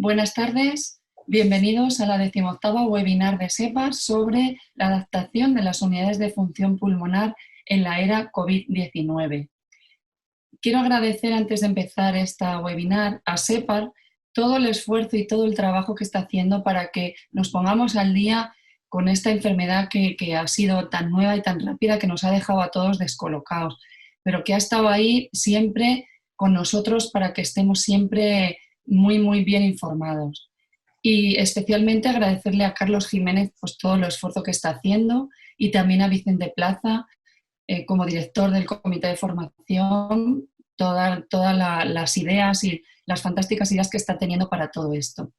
Buenas tardes, bienvenidos a la 18ª webinar de SEPAR sobre la adaptación de las unidades de función pulmonar en la era COVID-19. Quiero agradecer antes de empezar esta webinar a SEPAR todo el esfuerzo y todo el trabajo que está haciendo para que nos pongamos al día con esta enfermedad que ha sido tan nueva y tan rápida que nos ha dejado a todos descolocados, pero que ha estado ahí siempre con nosotros para que estemos siempre muy bien informados. Y especialmente agradecerle a Carlos Jiménez pues, todo el esfuerzo que está haciendo y también a Vicente Plaza como director del comité de formación, todas las ideas y las fantásticas ideas que está teniendo para todo esto.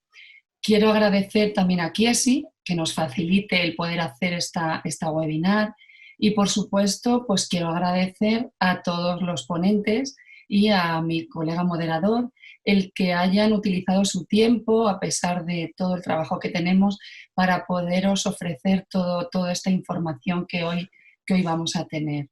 Quiero agradecer también a Kiesi que nos facilite el poder hacer esta webinar y por supuesto pues quiero agradecer a todos los ponentes y a mi colega moderador el que hayan utilizado su tiempo a pesar de todo el trabajo que tenemos para poderos ofrecer toda esta información que hoy vamos a tener.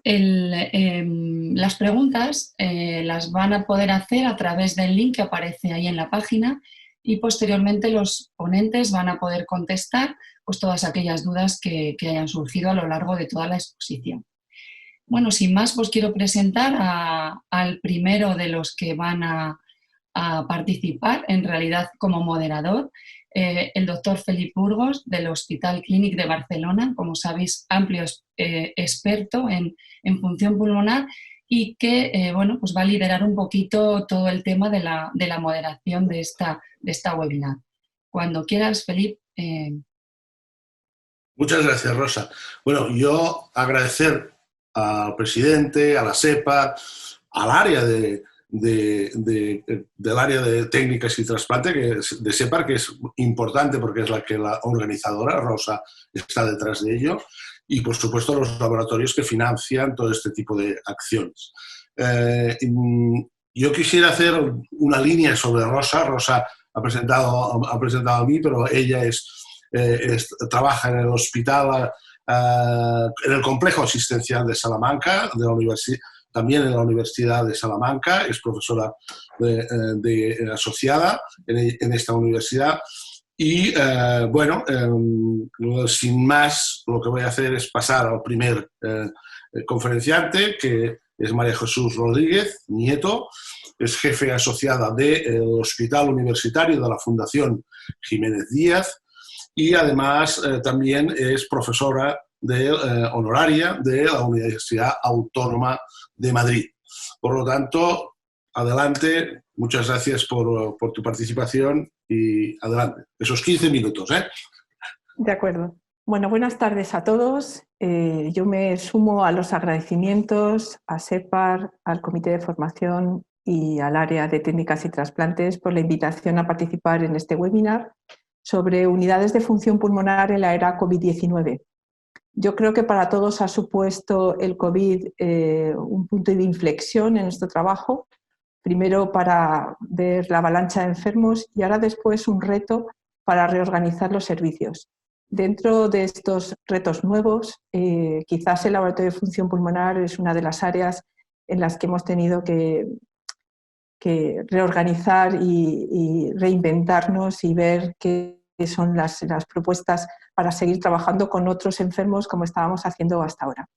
Las preguntas las van a poder hacer a través del link que aparece ahí en la página y posteriormente los ponentes van a poder contestar pues, todas aquellas dudas que hayan surgido a lo largo de toda la exposición. Bueno, sin más, pues quiero presentar al primero de los que van a participar, en realidad como moderador, el doctor Felip Burgos del Hospital Clínic de Barcelona, como sabéis, amplio experto en función pulmonar y que bueno, pues va a liderar un poquito todo el tema de la moderación de esta webinar. Cuando quieras, Felip. Muchas gracias, Rosa. Bueno, yo agradecer al presidente, a la SEPAR, al área del área de técnicas y trasplante de SEPAR, que es importante porque es la organizadora, Rosa está detrás de ello, y por supuesto los laboratorios que financian todo este tipo de acciones. Yo quisiera hacer una línea sobre Rosa. Rosa ha presentado a mí, pero ella trabaja en el hospital, en el complejo asistencial de Salamanca, también en la Universidad de Salamanca, es profesora asociada en esta universidad. Y bueno, sin más, lo que voy a hacer es pasar al primer conferenciante, que es María Jesús Rodríguez Nieto, es jefe asociada del Hospital Universitario de la Fundación Jiménez Díaz y además también es profesora honoraria de la Universidad Autónoma de Madrid. Por lo tanto, adelante, muchas gracias por tu participación y adelante, esos 15 minutos. De acuerdo. Bueno, buenas tardes a todos. Yo me sumo a los agradecimientos a SEPAR, al Comité de Formación y al área de técnicas y trasplantes por la invitación a participar en este webinar sobre unidades de función pulmonar en la era COVID-19. Yo creo que para todos ha supuesto el COVID un punto de inflexión en nuestro trabajo, primero para ver la avalancha de enfermos y ahora después un reto para reorganizar los servicios. Dentro de estos retos nuevos, quizás el laboratorio de función pulmonar es una de las áreas en las que hemos tenido que reorganizar y reinventarnos y ver qué son las propuestas para seguir trabajando con otros enfermos como estábamos haciendo hasta ahora.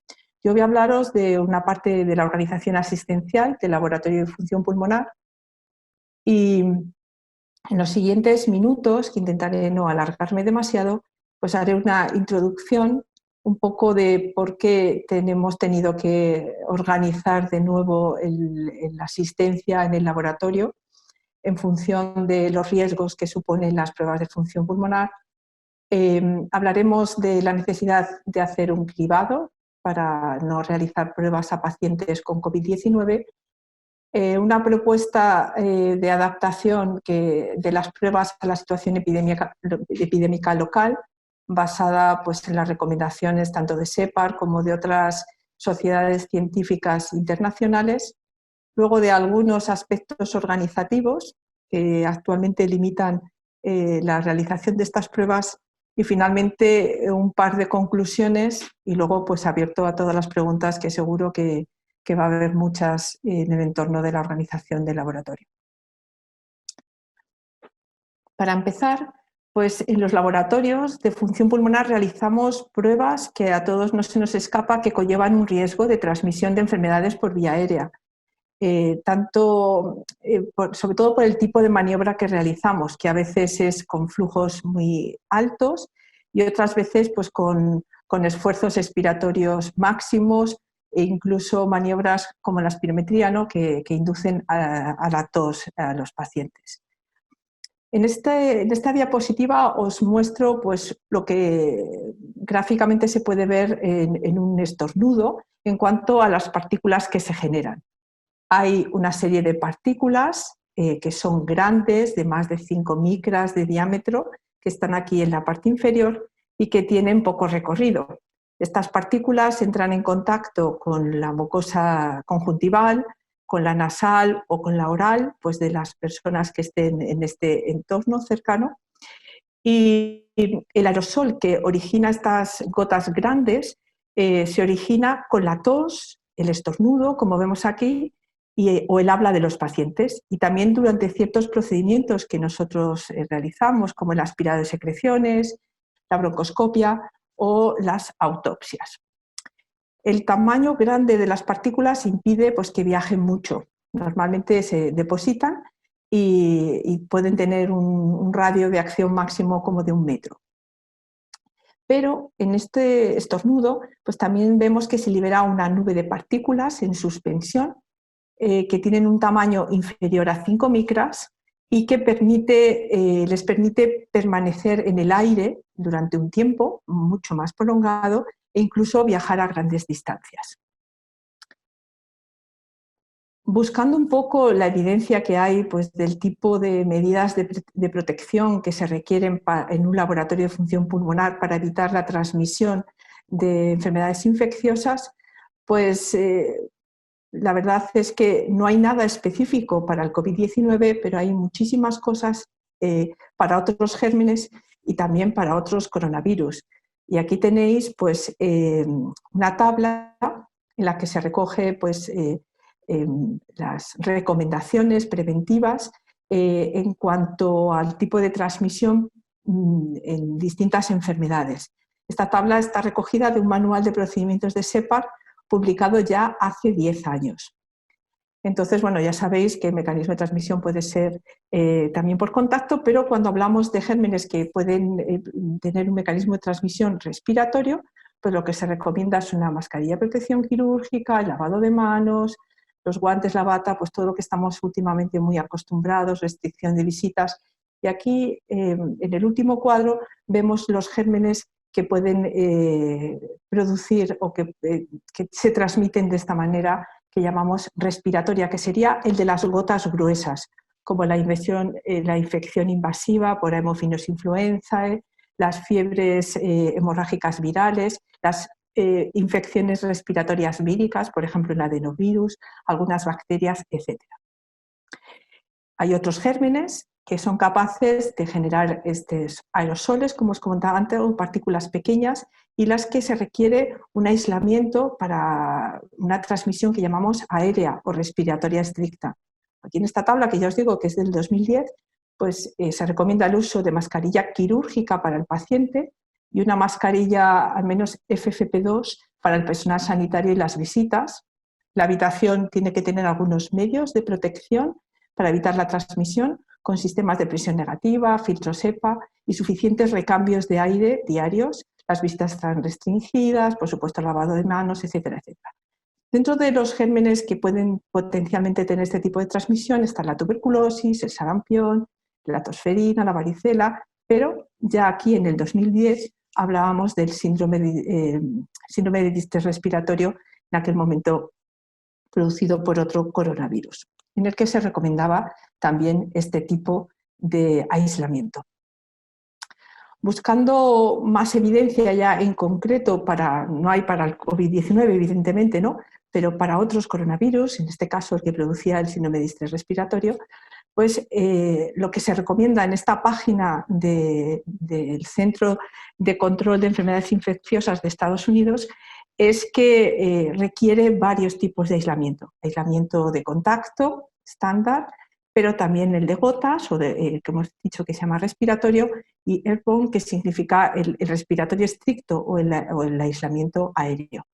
Yo voy a hablaros de una parte de la organización asistencial del laboratorio de función pulmonar y en los siguientes minutos, que intentaré no alargarme demasiado, pues haré una introducción un poco de por qué hemos tenido que organizar de nuevo la asistencia en el laboratorio en función de los riesgos que suponen las pruebas de función pulmonar. Hablaremos de la necesidad de hacer un cribado para no realizar pruebas a pacientes con COVID-19, una propuesta de adaptación de las pruebas a la situación epidémica local, basada pues, en las recomendaciones tanto de SEPAR como de otras sociedades científicas internacionales, luego de algunos aspectos organizativos que actualmente limitan la realización de estas pruebas y finalmente un par de conclusiones y luego pues abierto a todas las preguntas que seguro que va a haber muchas en el entorno de la organización del laboratorio. Para empezar, pues en los laboratorios de función pulmonar realizamos pruebas que a todos no se nos escapa que conllevan un riesgo de transmisión de enfermedades por vía aérea. Sobre todo por el tipo de maniobra que realizamos, que a veces es con flujos muy altos y otras veces pues, con esfuerzos expiratorios máximos e incluso maniobras como la espirometría, ¿no? que inducen a la tos a los pacientes. En esta diapositiva os muestro pues, lo que gráficamente se puede ver en un estornudo en cuanto a las partículas que se generan. Hay una serie de partículas que son grandes, de más de 5 micras de diámetro, que están aquí en la parte inferior y que tienen poco recorrido. Estas partículas entran en contacto con la mucosa conjuntival, con la nasal o con la oral, pues de las personas que estén en este entorno cercano. Y el aerosol que origina estas gotas grandes se origina con la tos, el estornudo, como vemos aquí, o el habla de los pacientes, y también durante ciertos procedimientos que nosotros realizamos, como el aspirado de secreciones, la broncoscopia o las autopsias. El tamaño grande de las partículas impide pues, que viajen mucho. Normalmente se depositan y pueden tener un radio de acción máximo como de 1 metro. Pero en este estornudo pues, también vemos que se libera una nube de partículas en suspensión que tienen un tamaño inferior a 5 micras y que les permite permanecer en el aire durante un tiempo mucho más prolongado e incluso viajar a grandes distancias. Buscando un poco la evidencia que hay pues, del tipo de medidas de protección que se requieren en un laboratorio de función pulmonar para evitar la transmisión de enfermedades infecciosas, pues la verdad es que no hay nada específico para el COVID-19, pero hay muchísimas cosas para otros gérmenes y también para otros coronavirus. Y aquí tenéis pues, una tabla en la que se recoge pues, las recomendaciones preventivas en cuanto al tipo de transmisión en distintas enfermedades. Esta tabla está recogida de un manual de procedimientos de SEPAR publicado ya hace 10 años. Entonces, bueno, ya sabéis que el mecanismo de transmisión puede ser también por contacto, pero cuando hablamos de gérmenes que pueden tener un mecanismo de transmisión respiratorio, pues lo que se recomienda es una mascarilla de protección quirúrgica, el lavado de manos, los guantes, la bata, pues todo lo que estamos últimamente muy acostumbrados, restricción de visitas. Y aquí, en el último cuadro, vemos los gérmenes que pueden producir o que se transmiten de esta manera que llamamos respiratoria, que sería el de las gotas gruesas, como la infección invasiva por Haemophilus influenzae, las fiebres hemorrágicas virales, las infecciones respiratorias víricas, por ejemplo el adenovirus, algunas bacterias, etc. Hay otros gérmenes que son capaces de generar estos aerosoles, como os comentaba antes, o partículas pequeñas, y las que se requiere un aislamiento para una transmisión que llamamos aérea o respiratoria estricta. Aquí en esta tabla, que ya os digo que es del 2010, pues se recomienda el uso de mascarilla quirúrgica para el paciente y una mascarilla al menos FFP2 para el personal sanitario y las visitas. La habitación tiene que tener algunos medios de protección para evitar la transmisión, con sistemas de presión negativa, filtros EPA y suficientes recambios de aire diarios. Las visitas están restringidas, por supuesto el lavado de manos, etcétera, etcétera. Dentro de los gérmenes que pueden potencialmente tener este tipo de transmisión está la tuberculosis, el sarampión, la tosferina, la varicela, pero ya aquí en el 2010 hablábamos del síndrome de distrés respiratorio, en aquel momento producido por otro coronavirus, en el que se recomendaba también este tipo de aislamiento. Buscando más evidencia ya en concreto, no hay para el COVID-19 evidentemente, ¿no? Pero para otros coronavirus, en este caso el que producía el síndrome de distrés respiratorio, pues lo que se recomienda en esta página del Centro de Control de Enfermedades Infecciosas de Estados Unidos es que requiere varios tipos de aislamiento. Aislamiento de contacto estándar, pero también el de gotas, o que hemos dicho que se llama respiratorio, y airborne, que significa el respiratorio estricto o el aislamiento aéreo.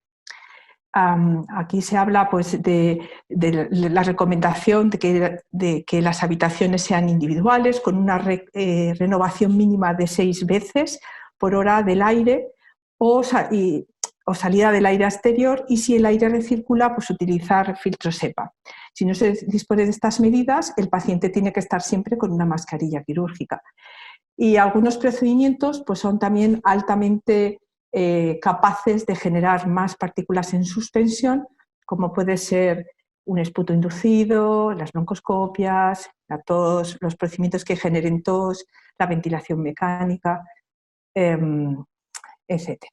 Aquí se habla pues, de la recomendación de que las habitaciones sean individuales, con una renovación mínima de 6 veces por hora del aire o salida del aire exterior, y si el aire recircula, pues utilizar filtros HEPA. Si no se dispone de estas medidas, el paciente tiene que estar siempre con una mascarilla quirúrgica. Y algunos procedimientos pues, son también altamente capaces de generar más partículas en suspensión, como puede ser un esputo inducido, las broncoscopias, la tos, los procedimientos que generen tos, la ventilación mecánica, etc.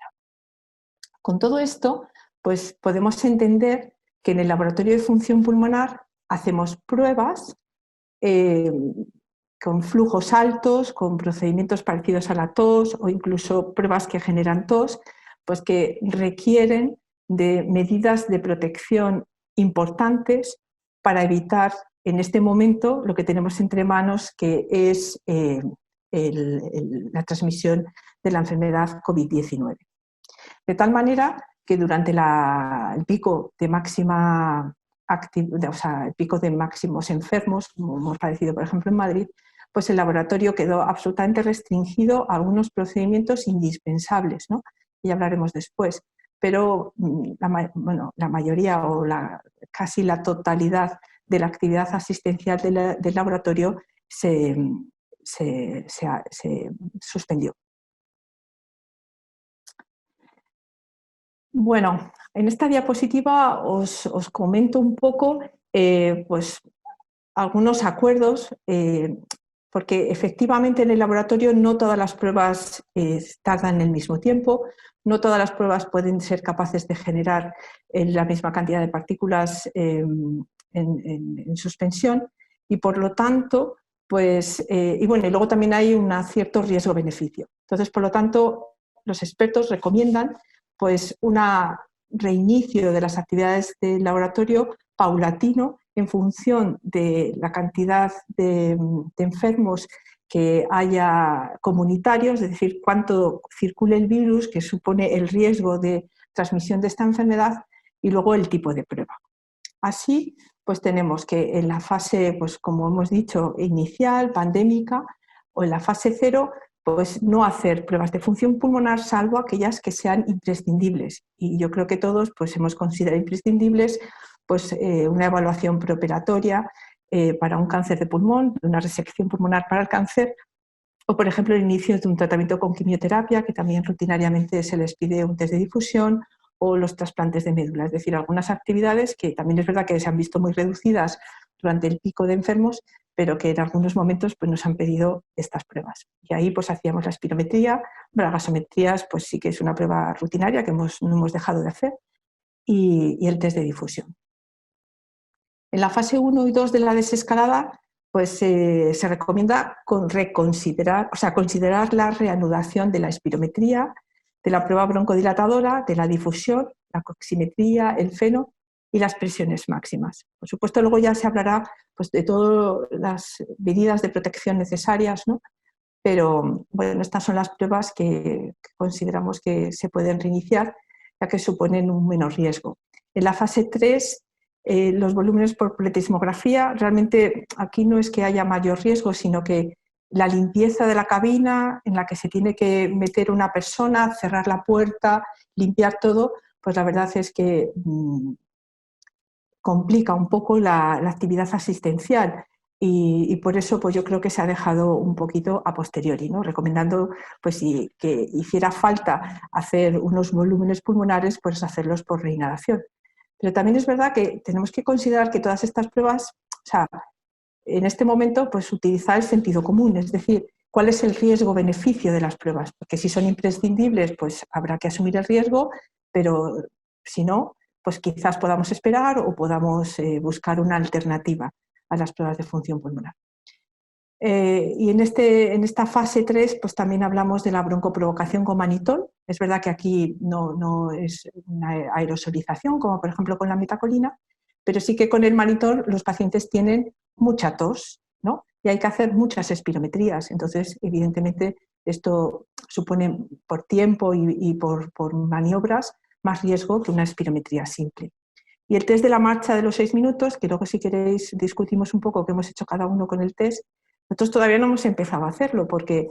Con todo esto, pues podemos entender que en el laboratorio de función pulmonar hacemos pruebas con flujos altos, con procedimientos parecidos a la tos o incluso pruebas que generan tos, pues que requieren de medidas de protección importantes para evitar en este momento lo que tenemos entre manos, que es la transmisión de la enfermedad COVID-19. De tal manera que durante el pico de el pico de máximos enfermos, como hemos padecido por ejemplo en Madrid, pues el laboratorio quedó absolutamente restringido a algunos procedimientos indispensables, ¿no? Y hablaremos después. Pero la mayoría o casi la totalidad de la actividad asistencial del laboratorio se suspendió. Bueno, en esta diapositiva os comento un poco pues, algunos acuerdos, porque efectivamente en el laboratorio no todas las pruebas tardan el mismo tiempo, no todas las pruebas pueden ser capaces de generar la misma cantidad de partículas en suspensión, y por lo tanto, pues, y luego también hay un cierto riesgo-beneficio. Entonces, por lo tanto, los expertos recomiendan pues, un reinicio de las actividades del laboratorio paulatino en función de la cantidad de enfermos que haya comunitarios, es decir, cuánto circule el virus, que supone el riesgo de transmisión de esta enfermedad, y luego el tipo de prueba. Así, pues tenemos que en la fase, pues como hemos dicho, inicial, pandémica, o en la fase 0, pues no hacer pruebas de función pulmonar salvo aquellas que sean imprescindibles. Y yo creo que todos pues, hemos considerado imprescindibles pues, una evaluación preoperatoria para un cáncer de pulmón, una resección pulmonar para el cáncer, o por ejemplo el inicio de un tratamiento con quimioterapia, que también rutinariamente se les pide un test de difusión, o los trasplantes de médula. Es decir, algunas actividades que también es verdad que se han visto muy reducidas durante el pico de enfermos, pero que en algunos momentos pues, nos han pedido estas pruebas. Y ahí pues hacíamos la espirometría, las gasometrías pues sí que es una prueba rutinaria que no hemos dejado de hacer, y el test de difusión. En la fase 1 y 2 de la desescalada pues se recomienda considerar la reanudación de la espirometría, de la prueba broncodilatadora, de la difusión, la oximetría, el feno y las presiones máximas. Por supuesto, luego ya se hablará pues, de todas las medidas de protección necesarias, ¿no? Pero bueno, estas son las pruebas que consideramos que se pueden reiniciar, ya que suponen un menor riesgo. En la fase 3, los volúmenes por pletismografía, realmente aquí no es que haya mayor riesgo, sino que la limpieza de la cabina en la que se tiene que meter una persona, cerrar la puerta, limpiar todo, pues la verdad es que complica un poco la actividad asistencial, y por eso pues yo creo que se ha dejado un poquito a posteriori, ¿no? Recomendando pues, que hiciera falta hacer unos volúmenes pulmonares, pues hacerlos por reinhalación. Pero también es verdad que tenemos que considerar que todas estas pruebas, o sea, en este momento, pues utilizar el sentido común, es decir, cuál es el riesgo-beneficio de las pruebas, porque si son imprescindibles, pues habrá que asumir el riesgo, pero si no, pues quizás podamos esperar o podamos buscar una alternativa a las pruebas de función pulmonar. Y en esta fase 3 pues también hablamos de la broncoprovocación con manitol. Es verdad que aquí no es una aerosolización, como por ejemplo con la metacolina, pero sí que con el monitor los pacientes tienen mucha tos, ¿no? Y hay que hacer muchas espirometrías. Entonces, evidentemente, esto supone por tiempo y por maniobras más riesgo que una espirometría simple. Y el test de la marcha de los 6 minutos, que luego si queréis discutimos un poco qué hemos hecho cada uno con el test, nosotros todavía no hemos empezado a hacerlo porque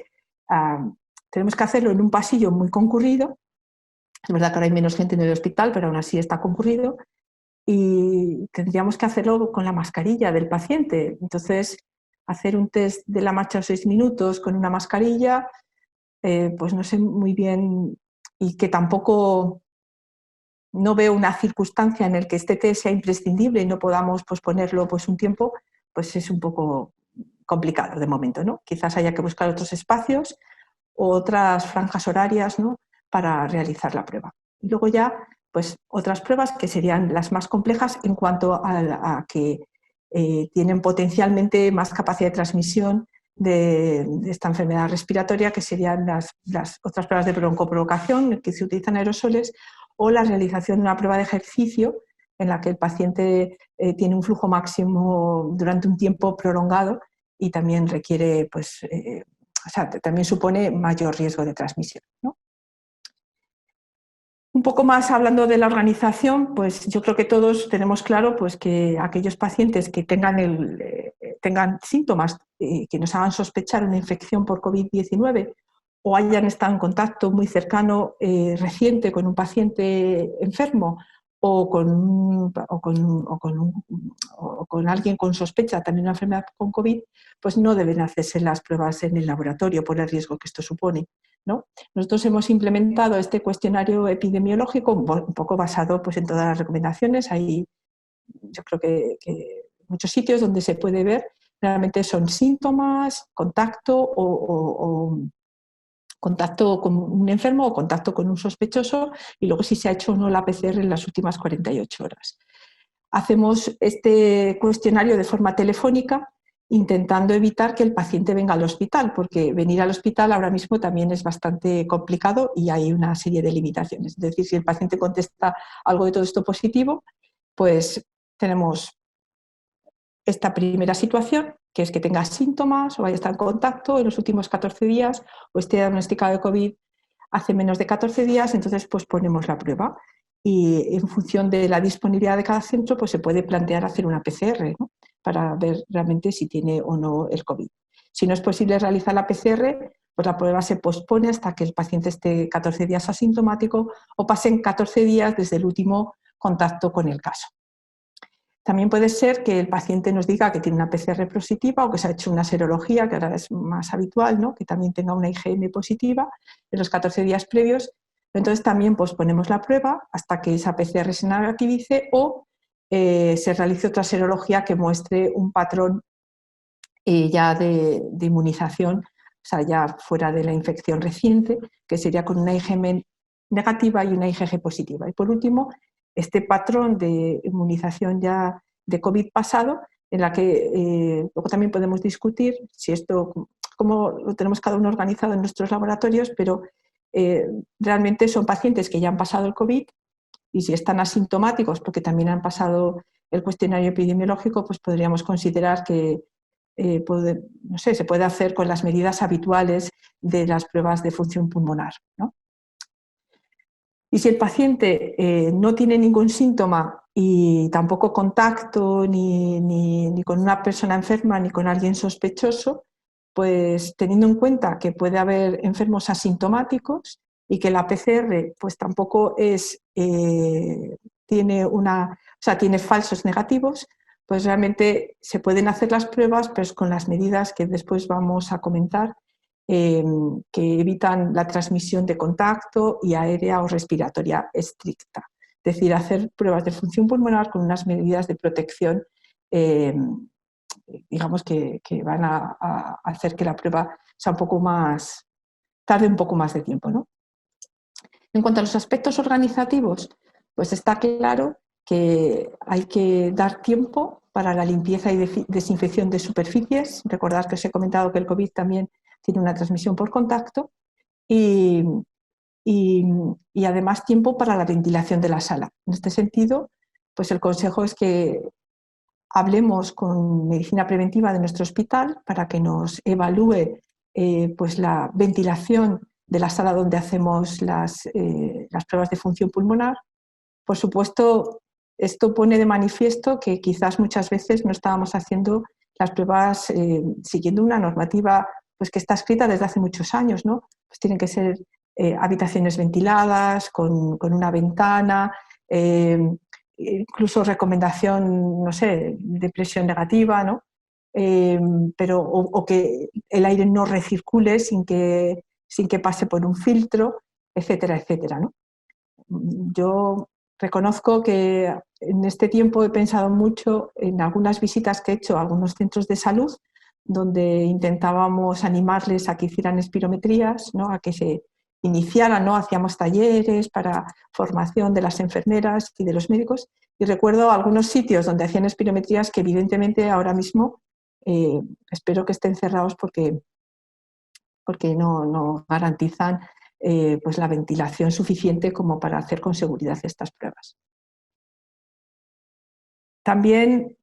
tenemos que hacerlo en un pasillo muy concurrido. Es verdad que ahora hay menos gente en el hospital, pero aún así está concurrido y tendríamos que hacerlo con la mascarilla del paciente. Entonces, hacer un test de la marcha de 6 minutos con una mascarilla, pues no sé muy bien, y que tampoco no veo una circunstancia en la que este test sea imprescindible y no podamos posponerlo pues un tiempo, pues es un poco complicado de momento, ¿no? Quizás haya que buscar otros espacios o otras franjas horarias, ¿no?, para realizar la prueba. Y luego ya, pues otras pruebas que serían las más complejas en cuanto a que tienen potencialmente más capacidad de transmisión de esta enfermedad respiratoria, que serían las otras pruebas de broncoprovocación, que se utilizan aerosoles, o la realización de una prueba de ejercicio en la que el paciente tiene un flujo máximo durante un tiempo prolongado y también requiere, pues, o sea, también supone mayor riesgo de transmisión, ¿no? Un poco más hablando de la organización, pues yo creo que todos tenemos claro pues, que aquellos pacientes que tengan síntomas que nos hagan sospechar una infección por COVID-19 o hayan estado en contacto muy cercano reciente con un paciente enfermo o con alguien con sospecha también de una enfermedad con COVID, pues no deben hacerse las pruebas en el laboratorio por el riesgo que esto supone, ¿no? Nosotros hemos implementado este cuestionario epidemiológico un poco basado pues, en todas las recomendaciones. Hay, yo creo que muchos sitios donde se puede ver realmente son síntomas, contacto o contacto con un enfermo o contacto con un sospechoso y luego si se ha hecho o no la PCR en las últimas 48 horas. Hacemos este cuestionario de forma telefónica intentando evitar que el paciente venga al hospital, porque venir al hospital ahora mismo también es bastante complicado y hay una serie de limitaciones. Es decir, si el paciente contesta algo de todo esto positivo, pues tenemos esta primera situación, que es que tenga síntomas o haya estado en contacto en los últimos 14 días o esté diagnosticado de COVID hace menos de 14 días, entonces pues ponemos la prueba y en función de la disponibilidad de cada centro pues se puede plantear hacer una PCR, ¿no?, para ver realmente si tiene o no el COVID. Si no es posible realizar la PCR, pues la prueba se pospone hasta que el paciente esté 14 días asintomático o pasen 14 días desde el último contacto con el caso. También puede ser que el paciente nos diga que tiene una PCR positiva o que se ha hecho una serología, que ahora es más habitual, ¿no?, que también tenga una IgM positiva en los 14 días previos. Entonces también posponemos la prueba hasta que esa PCR se negativice o se realice otra serología que muestre un patrón ya de inmunización, o sea, ya fuera de la infección reciente, que sería con una IgM negativa y una IgG positiva. Y por último, este patrón de inmunización ya de COVID pasado, en la que luego también podemos discutir si esto, cómo lo tenemos cada uno organizado en nuestros laboratorios, pero realmente son pacientes que ya han pasado el COVID y si están asintomáticos porque también han pasado el cuestionario epidemiológico, pues podríamos considerar que no sé, se puede hacer con las medidas habituales de las pruebas de función pulmonar, ¿no? Y si el paciente no tiene ningún síntoma y tampoco contacto ni con una persona enferma ni con alguien sospechoso, pues teniendo en cuenta que puede haber enfermos asintomáticos y que la PCR pues tampoco tiene falsos negativos, pues realmente se pueden hacer las pruebas, pero con las medidas que después vamos a comentar, que evitan la transmisión de contacto y aérea o respiratoria estricta. Es decir, hacer pruebas de función pulmonar con unas medidas de protección, digamos que van a hacer que la prueba sea tarde un poco más de tiempo, ¿no? En cuanto a los aspectos organizativos, pues está claro que hay que dar tiempo para la limpieza y desinfección de superficies. Recordad que os he comentado que el COVID también tiene una transmisión por contacto y además tiempo para la ventilación de la sala. En este sentido, pues el consejo es que hablemos con medicina preventiva de nuestro hospital para que nos evalúe pues la ventilación de la sala donde hacemos las pruebas de función pulmonar. Por supuesto, esto pone de manifiesto que quizás muchas veces no estábamos haciendo las pruebas siguiendo una normativa pues, que está escrita desde hace muchos años, ¿no? Pues tienen que ser habitaciones ventiladas, con una ventana, incluso recomendación, no sé, de presión negativa, ¿no? O que el aire no recircule sin que pase por un filtro, etcétera, etcétera, ¿no? Yo reconozco que en este tiempo he pensado mucho en algunas visitas que he hecho a algunos centros de salud donde intentábamos animarles a que hicieran espirometrías, ¿no? A que se iniciaran, ¿no? Hacíamos talleres para formación de las enfermeras y de los médicos, y recuerdo algunos sitios donde hacían espirometrías que evidentemente ahora mismo espero que estén cerrados porque no garantizan pues la ventilación suficiente como para hacer con seguridad estas pruebas. También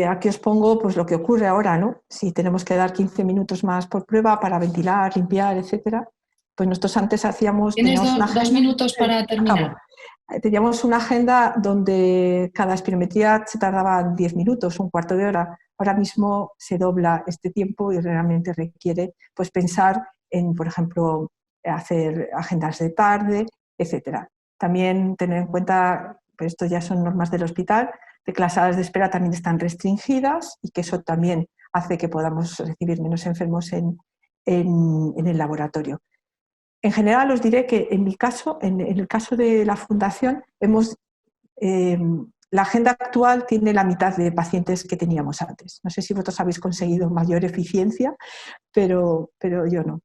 aquí os pongo pues, lo que ocurre ahora, ¿no? Si tenemos que dar 15 minutos más por prueba para ventilar, limpiar, etcétera, pues nosotros antes hacíamos... Tienes dos minutos para terminar. Teníamos una agenda donde cada espirometría se tardaba 10 minutos, un cuarto de hora. Ahora mismo se dobla este tiempo y realmente requiere pues, pensar en, por ejemplo, hacer agendas de tarde, etcétera. También tener en cuenta, pues esto ya son normas del hospital, de que las salas de espera también están restringidas y que eso también hace que podamos recibir menos enfermos en el laboratorio. En general os diré que en mi caso, en el caso de la Fundación, la agenda actual tiene la mitad de pacientes que teníamos antes. No sé si vosotros habéis conseguido mayor eficiencia, pero yo no.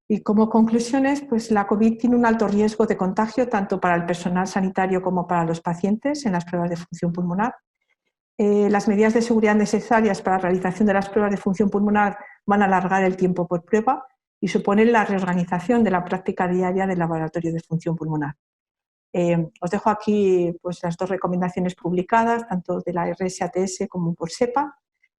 Y como conclusiones, pues la COVID tiene un alto riesgo de contagio tanto para el personal sanitario como para los pacientes en las pruebas de función pulmonar. Las medidas de seguridad necesarias para la realización de las pruebas de función pulmonar van a alargar el tiempo por prueba y suponen la reorganización de la práctica diaria del laboratorio de función pulmonar. Os dejo aquí pues, las dos recomendaciones publicadas, tanto de la RSATS como por SEPA,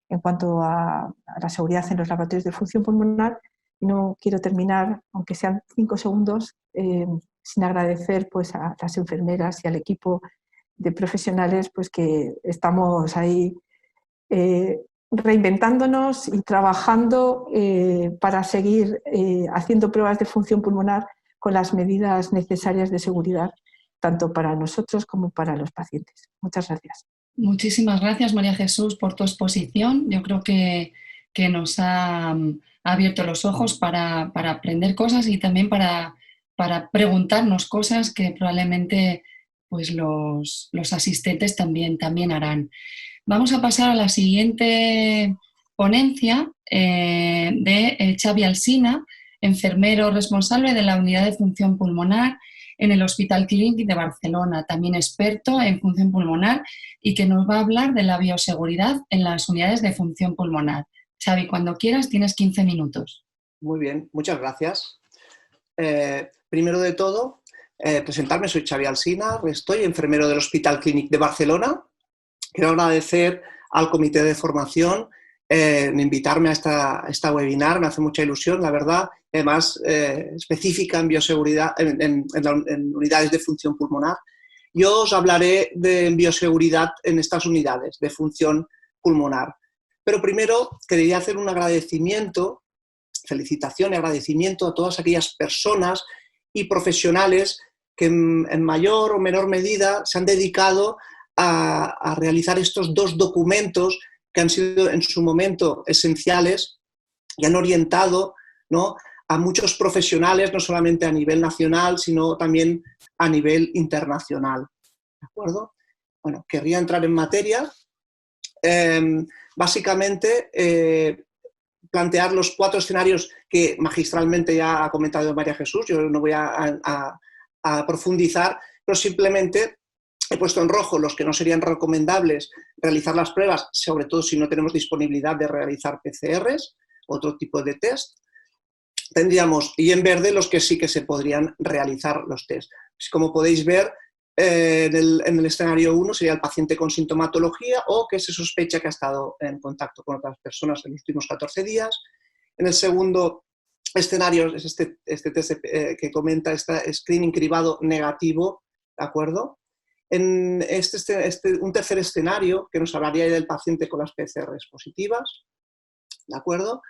en cuanto a la seguridad en los laboratorios de función pulmonar. No quiero terminar, aunque sean 5 segundos, sin agradecer pues, a las enfermeras y al equipo de profesionales pues, que estamos ahí reinventándonos y trabajando para seguir haciendo pruebas de función pulmonar con las medidas necesarias de seguridad, tanto para nosotros como para los pacientes. Muchas gracias. Muchísimas gracias, María Jesús, por tu exposición. Yo creo que nos ha abierto los ojos para aprender cosas y también para preguntarnos cosas que probablemente pues, los asistentes también harán. Vamos a pasar a la siguiente ponencia de Xavi Alsina, enfermero responsable de la unidad de función pulmonar en el Hospital Clínic de Barcelona, también experto en función pulmonar y que nos va a hablar de la bioseguridad en las unidades de función pulmonar. Xavi, cuando quieras, tienes 15 minutos. Muy bien, muchas gracias. Primero de todo, presentarme, soy Xavi Alsina, estoy enfermero del Hospital Clínic de Barcelona. Quiero agradecer al comité de formación en invitarme a esta webinar, me hace mucha ilusión, la verdad, además específica en bioseguridad, en unidades de función pulmonar. Yo os hablaré de bioseguridad en estas unidades de función pulmonar. Pero primero quería hacer un agradecimiento, felicitación y agradecimiento a todas aquellas personas y profesionales que en mayor o menor medida se han dedicado a realizar estos dos documentos que han sido en su momento esenciales y han orientado, ¿no?, a muchos profesionales, no solamente a nivel nacional, sino también a nivel internacional. ¿De acuerdo? Bueno, querría entrar en materia. Básicamente, plantear los 4 escenarios que magistralmente ya ha comentado María Jesús. Yo no voy a profundizar, pero simplemente he puesto en rojo los que no serían recomendables realizar las pruebas, sobre todo si no tenemos disponibilidad de realizar PCRs, otro tipo de test. Tendríamos, y en verde, los que sí que se podrían realizar los test. Como podéis ver, en el escenario 1 sería el paciente con sintomatología o que se sospecha que ha estado en contacto con otras personas en los últimos 14 días. En el segundo escenario es este test que comenta, screening cribado negativo, ¿de acuerdo? En un tercer escenario que nos hablaría del paciente con las PCRs positivas, ¿de acuerdo?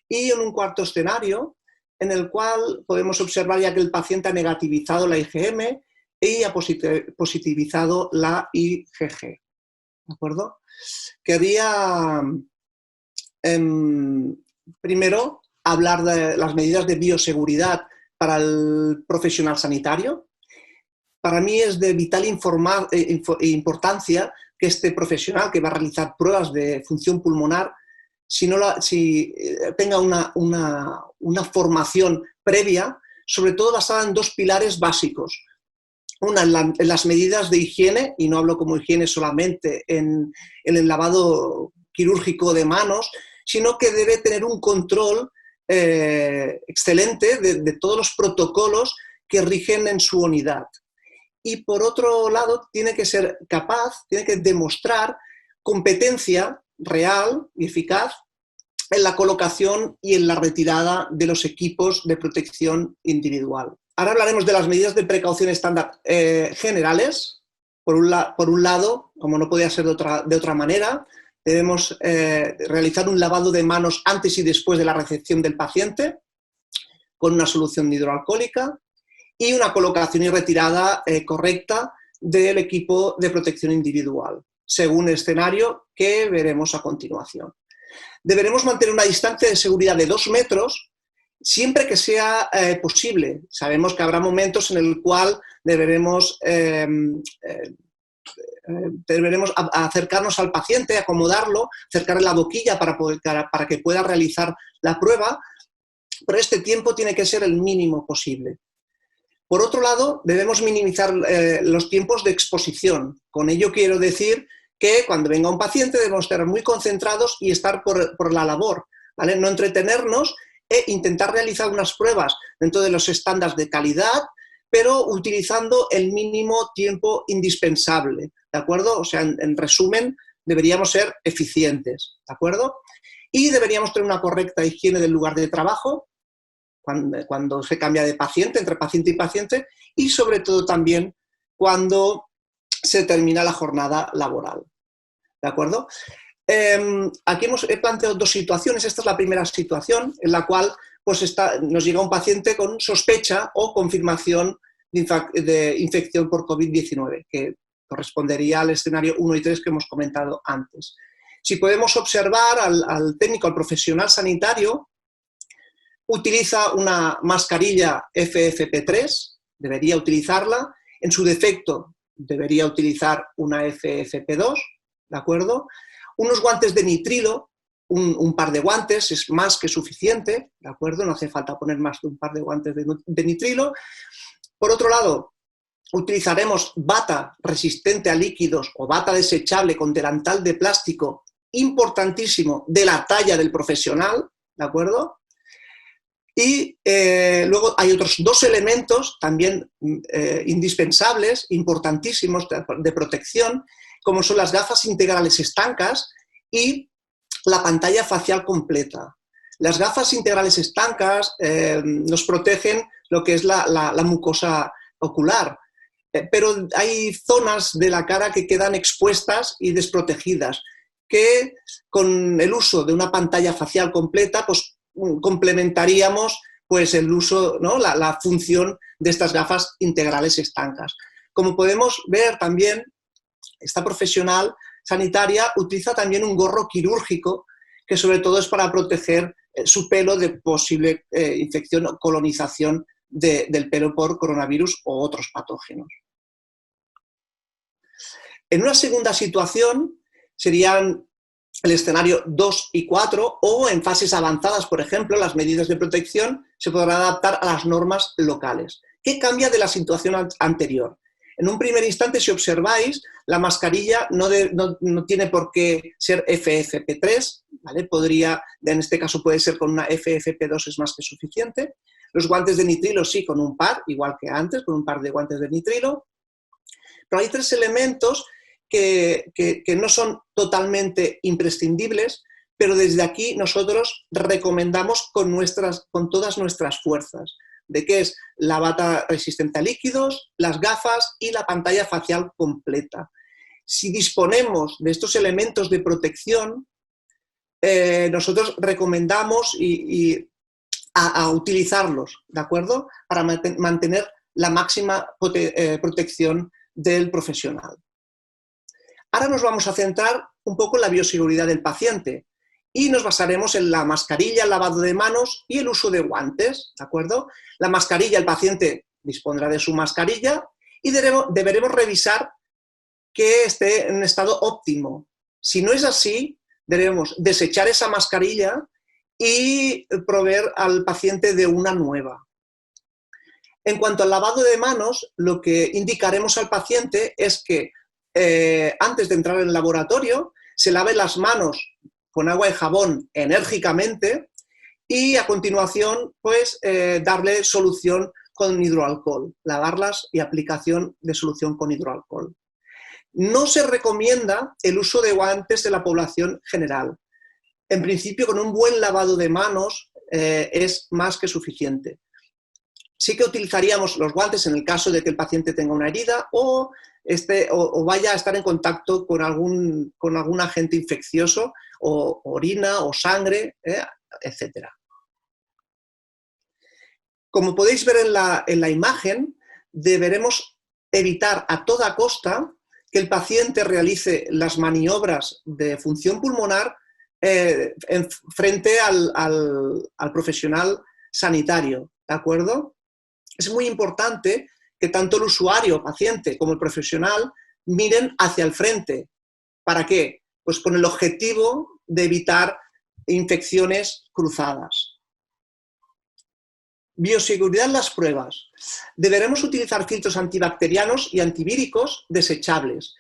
Y en un cuarto escenario en el cual podemos observar ya que el paciente ha negativizado la IgM y ha positivizado la IgG, ¿de acuerdo? Quería primero hablar de las medidas de bioseguridad para el profesional sanitario. Para mí es de vital importancia que este profesional que va a realizar pruebas de función pulmonar tenga una formación previa, sobre todo basada en dos pilares básicos. Una, en las medidas de higiene, y no hablo como higiene solamente en el lavado quirúrgico de manos, sino que debe tener un control excelente de todos los protocolos que rigen en su unidad. Y por otro lado, tiene que ser capaz, tiene que demostrar competencia real y eficaz en la colocación y en la retirada de los equipos de protección individual. Ahora hablaremos de las medidas de precaución estándar generales. Por un lado, como no podía ser de otra manera, debemos realizar un lavado de manos antes y después de la recepción del paciente con una solución hidroalcohólica y una colocación y retirada correcta del equipo de protección individual, según el escenario que veremos a continuación. Deberemos mantener una distancia de seguridad de 2 metros siempre que sea posible. Sabemos que habrá momentos en el cual deberemos acercarnos al paciente, acomodarlo, acercarle la boquilla para que pueda realizar la prueba, pero este tiempo tiene que ser el mínimo posible. Por otro lado, debemos minimizar los tiempos de exposición. Con ello quiero decir que cuando venga un paciente debemos estar muy concentrados y estar por la labor, ¿vale? No entretenernos e intentar realizar unas pruebas dentro de los estándares de calidad, pero utilizando el mínimo tiempo indispensable, ¿de acuerdo? O sea, en resumen, deberíamos ser eficientes, ¿de acuerdo? Y deberíamos tener una correcta higiene del lugar de trabajo, cuando se cambia de paciente, entre paciente y paciente, y sobre todo también cuando se termina la jornada laboral, ¿de acuerdo? Aquí he planteado 2 situaciones. Esta es la primera situación en la cual pues, nos llega un paciente con sospecha o confirmación de infección por COVID-19, que correspondería al escenario 1 y 3 que hemos comentado antes. Si podemos observar al técnico, al profesional sanitario, utiliza una mascarilla FFP3, debería utilizarla. En su defecto, debería utilizar una FFP2, ¿de acuerdo? Unos guantes de nitrilo, un par de guantes es más que suficiente, ¿de acuerdo? No hace falta poner más de un par de guantes de nitrilo. Por otro lado, utilizaremos bata resistente a líquidos o bata desechable con delantal de plástico, importantísimo, de la talla del profesional, ¿de acuerdo? Y luego hay otros 2 elementos también indispensables, importantísimos de protección, como son las gafas integrales estancas y la pantalla facial completa. Las gafas integrales estancas nos protegen lo que es la mucosa ocular, pero hay zonas de la cara que quedan expuestas y desprotegidas, que con el uso de una pantalla facial completa, pues complementaríamos pues, el uso, ¿no? la función de estas gafas integrales estancas. Como podemos ver también, esta profesional sanitaria utiliza también un gorro quirúrgico que sobre todo es para proteger su pelo de posible infección o colonización del pelo por coronavirus o otros patógenos. En una segunda situación serían el escenario 2 y 4 o en fases avanzadas, por ejemplo, las medidas de protección se podrán adaptar a las normas locales. ¿Qué cambia de la situación anterior? En un primer instante, si observáis, la mascarilla no tiene por qué ser FFP3, ¿vale? En este caso puede ser con una FFP2, es más que suficiente. Los guantes de nitrilo sí, con un par, igual que antes, con un par de guantes de nitrilo. Pero hay 3 elementos que no son totalmente imprescindibles, pero desde aquí nosotros recomendamos con todas nuestras fuerzas, de que es la bata resistente a líquidos, las gafas y la pantalla facial completa. Si disponemos de estos elementos de protección, nosotros recomendamos a utilizarlos, ¿de acuerdo? Para mantener la máxima protección del profesional. Ahora nos vamos a centrar un poco en la bioseguridad del paciente y nos basaremos en la mascarilla, el lavado de manos y el uso de guantes, ¿de acuerdo? La mascarilla, el paciente dispondrá de su mascarilla y deberemos revisar que esté en un estado óptimo. Si no es así, debemos desechar esa mascarilla y proveer al paciente de una nueva. En cuanto al lavado de manos, lo que indicaremos al paciente es que antes de entrar en el laboratorio se lave las manos con agua y jabón enérgicamente y a continuación pues darle solución con hidroalcohol, lavarlas y aplicación de solución con hidroalcohol. No se recomienda el uso de guantes de la población general. En principio, con un buen lavado de manos es más que suficiente. Sí que utilizaríamos los guantes en el caso de que el paciente tenga una herida o vaya a estar en contacto con algún agente infeccioso, o orina o sangre, etc. Como podéis ver en la imagen, deberemos evitar a toda costa que el paciente realice las maniobras de función pulmonar frente al profesional sanitario, ¿de acuerdo? Es muy importante que tanto el usuario, paciente, como el profesional miren hacia el frente. ¿Para qué? Pues con el objetivo de evitar infecciones cruzadas. Bioseguridad en las pruebas. Deberemos utilizar filtros antibacterianos y antivíricos desechables.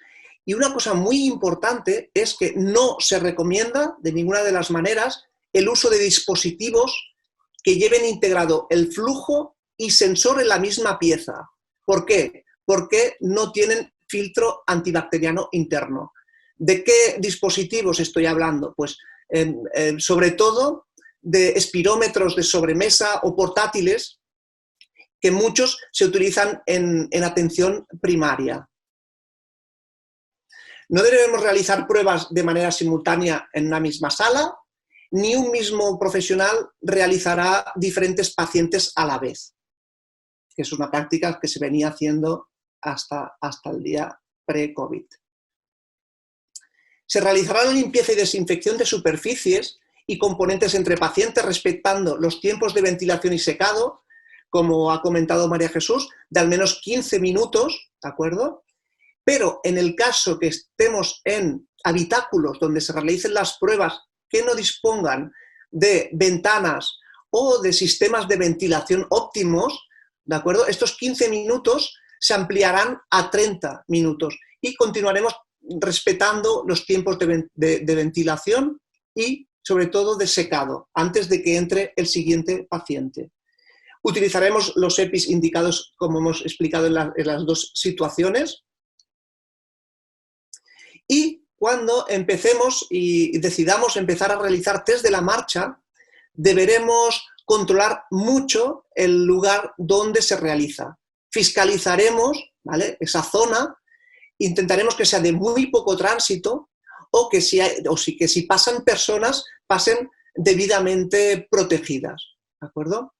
Y una cosa muy importante es que no se recomienda de ninguna de las maneras el uso de dispositivos que lleven integrado el flujo y sensor en la misma pieza. ¿Por qué? Porque no tienen filtro antibacteriano interno. ¿De qué dispositivos estoy hablando? Pues sobre todo de espirómetros de sobremesa o portátiles, que muchos se utilizan en atención primaria. No debemos realizar pruebas de manera simultánea en una misma sala, ni un mismo profesional realizará diferentes pacientes a la vez, que es una práctica que se venía haciendo hasta el día pre-COVID. Se realizará la limpieza y desinfección de superficies y componentes entre pacientes respetando los tiempos de ventilación y secado, como ha comentado María Jesús, de al menos 15 minutos, ¿de acuerdo? Pero en el caso que estemos en habitáculos donde se realicen las pruebas que no dispongan de ventanas o de sistemas de ventilación óptimos, ¿de acuerdo? Estos 15 minutos se ampliarán a 30 minutos y continuaremos respetando los tiempos de ventilación y, sobre todo, de secado, antes de que entre el siguiente paciente. Utilizaremos los EPIs indicados, como hemos explicado en las dos situaciones. Y cuando empecemos y decidamos empezar a realizar test de la marcha, deberemos controlar mucho el lugar donde se realiza. Fiscalizaremos, ¿vale?, esa zona, intentaremos que sea de muy poco tránsito o que si pasan personas, pasen debidamente protegidas, ¿de acuerdo?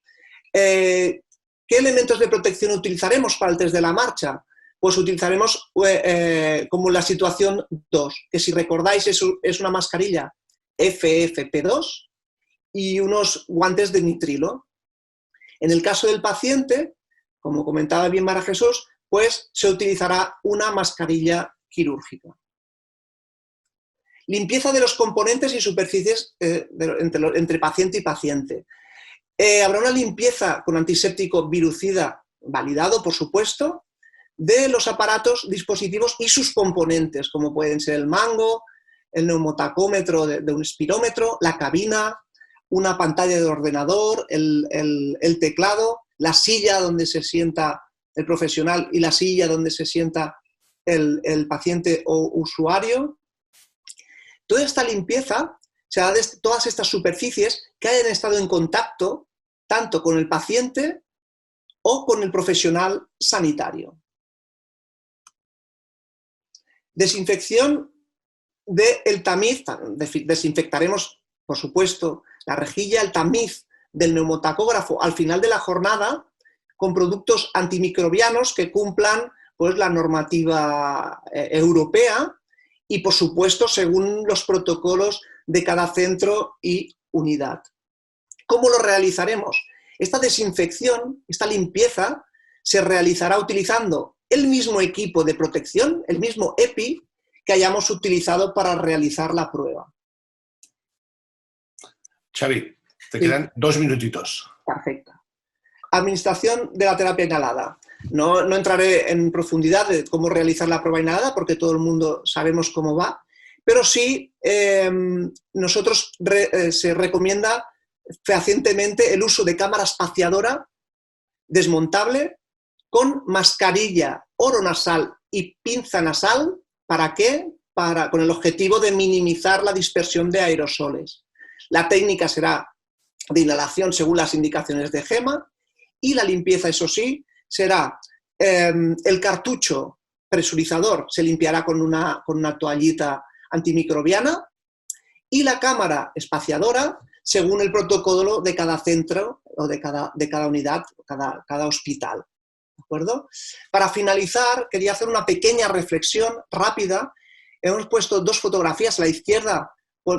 ¿Qué elementos de protección utilizaremos para el test de la marcha? Pues utilizaremos como la situación 2, que si recordáis es una mascarilla FFP2 y unos guantes de nitrilo. En el caso del paciente, como comentaba bien María Jesús, pues se utilizará una mascarilla quirúrgica. Limpieza de los componentes y superficies entre paciente y paciente. Habrá una limpieza con antiséptico virucida validado, por supuesto, de los aparatos, dispositivos y sus componentes, como pueden ser el mango, el neumotacómetro de un espirómetro, la cabina, una pantalla de ordenador, el teclado, la silla donde se sienta el profesional y la silla donde se sienta el paciente o usuario. Toda esta limpieza se da de todas estas superficies que hayan estado en contacto tanto con el paciente o con el profesional sanitario. Desinfección del tamiz. Desinfectaremos, por supuesto, la rejilla, el tamiz del neumotacógrafo al final de la jornada con productos antimicrobianos que cumplan pues, la normativa europea y, por supuesto, según los protocolos de cada centro y unidad. ¿Cómo lo realizaremos? Esta desinfección, esta limpieza, se realizará utilizando el mismo equipo de protección, el mismo EPI, que hayamos utilizado para realizar la prueba. Xavi, te quedan 2 minutitos. Perfecto. Administración de la terapia inhalada. No entraré en profundidad de cómo realizar la prueba inhalada porque todo el mundo sabemos cómo va, pero sí se recomienda fehacientemente el uso de cámara espaciadora desmontable con mascarilla oronasal y pinza nasal. ¿Para qué? Con el objetivo de minimizar la dispersión de aerosoles. La técnica será de inhalación según las indicaciones de GEMA y la limpieza, eso sí, será el cartucho presurizador se limpiará con una toallita antimicrobiana y la cámara espaciadora según el protocolo de cada centro o de cada unidad, cada hospital. ¿De acuerdo? Para finalizar, quería hacer una pequeña reflexión rápida. Hemos puesto 2 fotografías. A la izquierda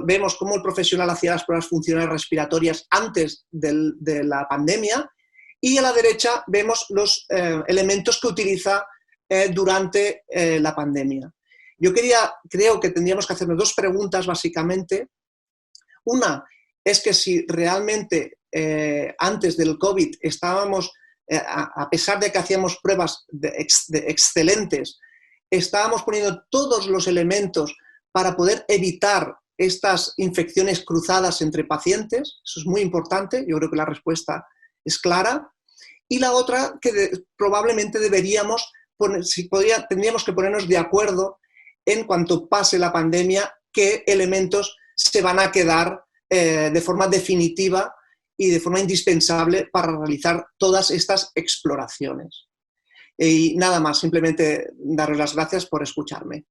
vemos cómo el profesional hacía las pruebas funcionales respiratorias antes de la pandemia y a la derecha vemos los elementos que utiliza durante la pandemia. Yo creo que tendríamos que hacernos 2 preguntas básicamente. Una es que si realmente antes del COVID estábamos, a pesar de que hacíamos pruebas excelentes, estábamos poniendo todos los elementos para poder evitar estas infecciones cruzadas entre pacientes. Eso es muy importante, yo creo que la respuesta es clara. Y la otra, que probablemente tendríamos que ponernos de acuerdo en cuanto pase la pandemia, qué elementos se van a quedar de forma definitiva y de forma indispensable para realizar todas estas exploraciones. Y nada más, simplemente daros las gracias por escucharme.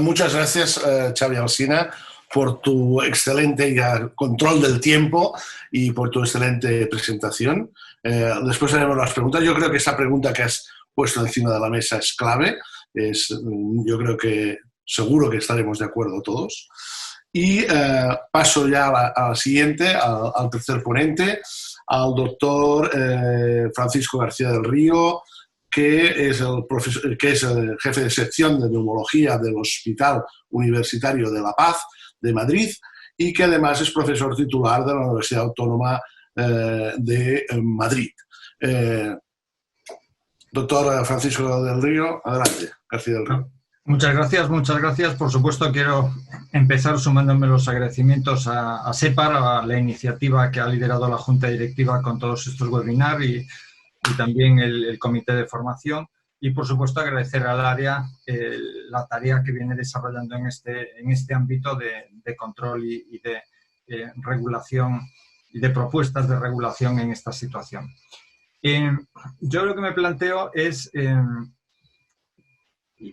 Muchas gracias, Xavi Alsina, por tu excelente control del tiempo y por tu excelente presentación. Después haremos las preguntas. Yo creo que esa pregunta que has puesto encima de la mesa es clave. Yo creo que seguro que estaremos de acuerdo todos. Y paso ya a la siguiente, al tercer ponente, al doctor Francisco García del Río, que es el jefe de sección de neumología del Hospital Universitario de La Paz de Madrid y que además es profesor titular de la Universidad Autónoma de Madrid. Doctor Francisco del Río, adelante, García del Río. Muchas gracias. Por supuesto, quiero empezar sumándome los agradecimientos a SEPAR, a la iniciativa que ha liderado la Junta Directiva con todos estos webinars y también el Comité de Formación. Y, por supuesto, agradecer al área la tarea que viene desarrollando en este ámbito de control y de regulación y de propuestas de regulación en esta situación. Yo lo que me planteo es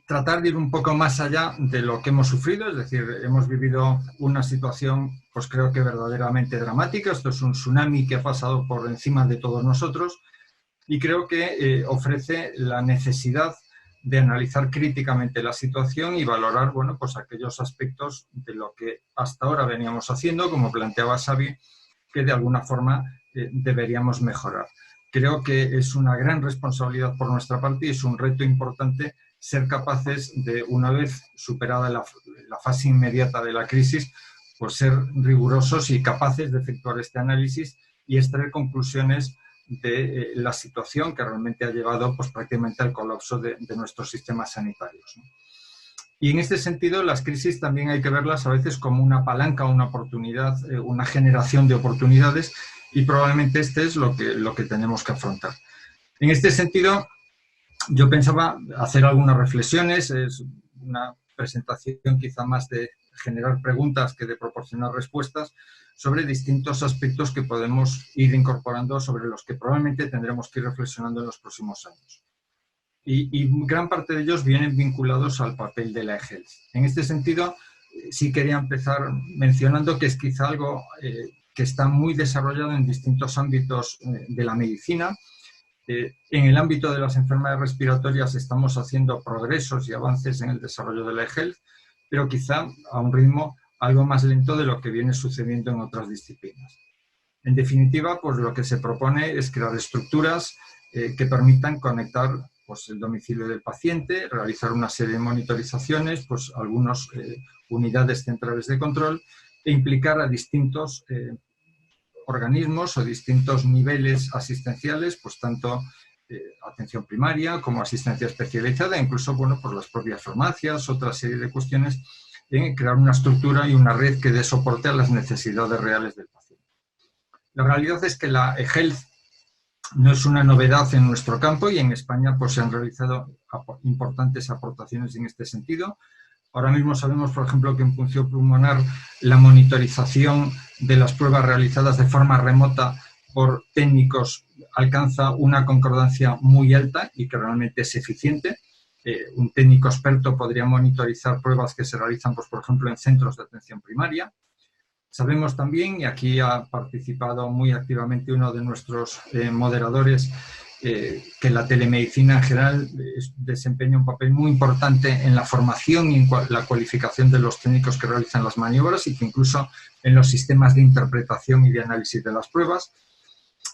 tratar de ir un poco más allá de lo que hemos sufrido, es decir, hemos vivido una situación, pues creo que verdaderamente dramática. Esto es un tsunami que ha pasado por encima de todos nosotros y creo que ofrece la necesidad de analizar críticamente la situación y valorar, bueno, pues aquellos aspectos de lo que hasta ahora veníamos haciendo, como planteaba Xavi, que de alguna forma deberíamos mejorar. Creo que es una gran responsabilidad por nuestra parte y es un reto importante ser capaces de, una vez superada la fase inmediata de la crisis, pues ser rigurosos y capaces de efectuar este análisis y extraer conclusiones de la situación que realmente ha llevado pues, prácticamente al colapso de nuestros sistemas sanitarios, ¿no? Y en este sentido, las crisis también hay que verlas a veces como una palanca, una oportunidad, una generación de oportunidades y probablemente este es lo que tenemos que afrontar. En este sentido, yo pensaba hacer algunas reflexiones, es una presentación quizá más de generar preguntas que de proporcionar respuestas sobre distintos aspectos que podemos ir incorporando, sobre los que probablemente tendremos que ir reflexionando en los próximos años. Y gran parte de ellos vienen vinculados al papel de la eHealth. En este sentido, sí quería empezar mencionando que es quizá algo que está muy desarrollado en distintos ámbitos de la medicina. En el ámbito de las enfermedades respiratorias estamos haciendo progresos y avances en el desarrollo de la eHealth, pero quizá a un ritmo algo más lento de lo que viene sucediendo en otras disciplinas. En definitiva, pues lo que se propone es crear estructuras que permitan conectar pues, el domicilio del paciente, realizar una serie de monitorizaciones, pues algunas unidades centrales de control e implicar a distintos organismos o distintos niveles asistenciales, pues tanto atención primaria como asistencia especializada, incluso bueno, por las propias farmacias, otra serie de cuestiones, en crear una estructura y una red que dé soporte a las necesidades reales del paciente. La realidad es que la eHealth no es una novedad en nuestro campo y en España pues, se han realizado importantes aportaciones en este sentido. Ahora mismo sabemos, por ejemplo, que en punción pulmonar la monitorización de las pruebas realizadas de forma remota por técnicos alcanza una concordancia muy alta y que realmente es eficiente. Un técnico experto podría monitorizar pruebas que se realizan, pues, por ejemplo, en centros de atención primaria. Sabemos también, y aquí ha participado muy activamente uno de nuestros moderadores, que la telemedicina en general desempeña un papel muy importante en la formación y en la cualificación de los técnicos que realizan las maniobras y que incluso en los sistemas de interpretación y de análisis de las pruebas.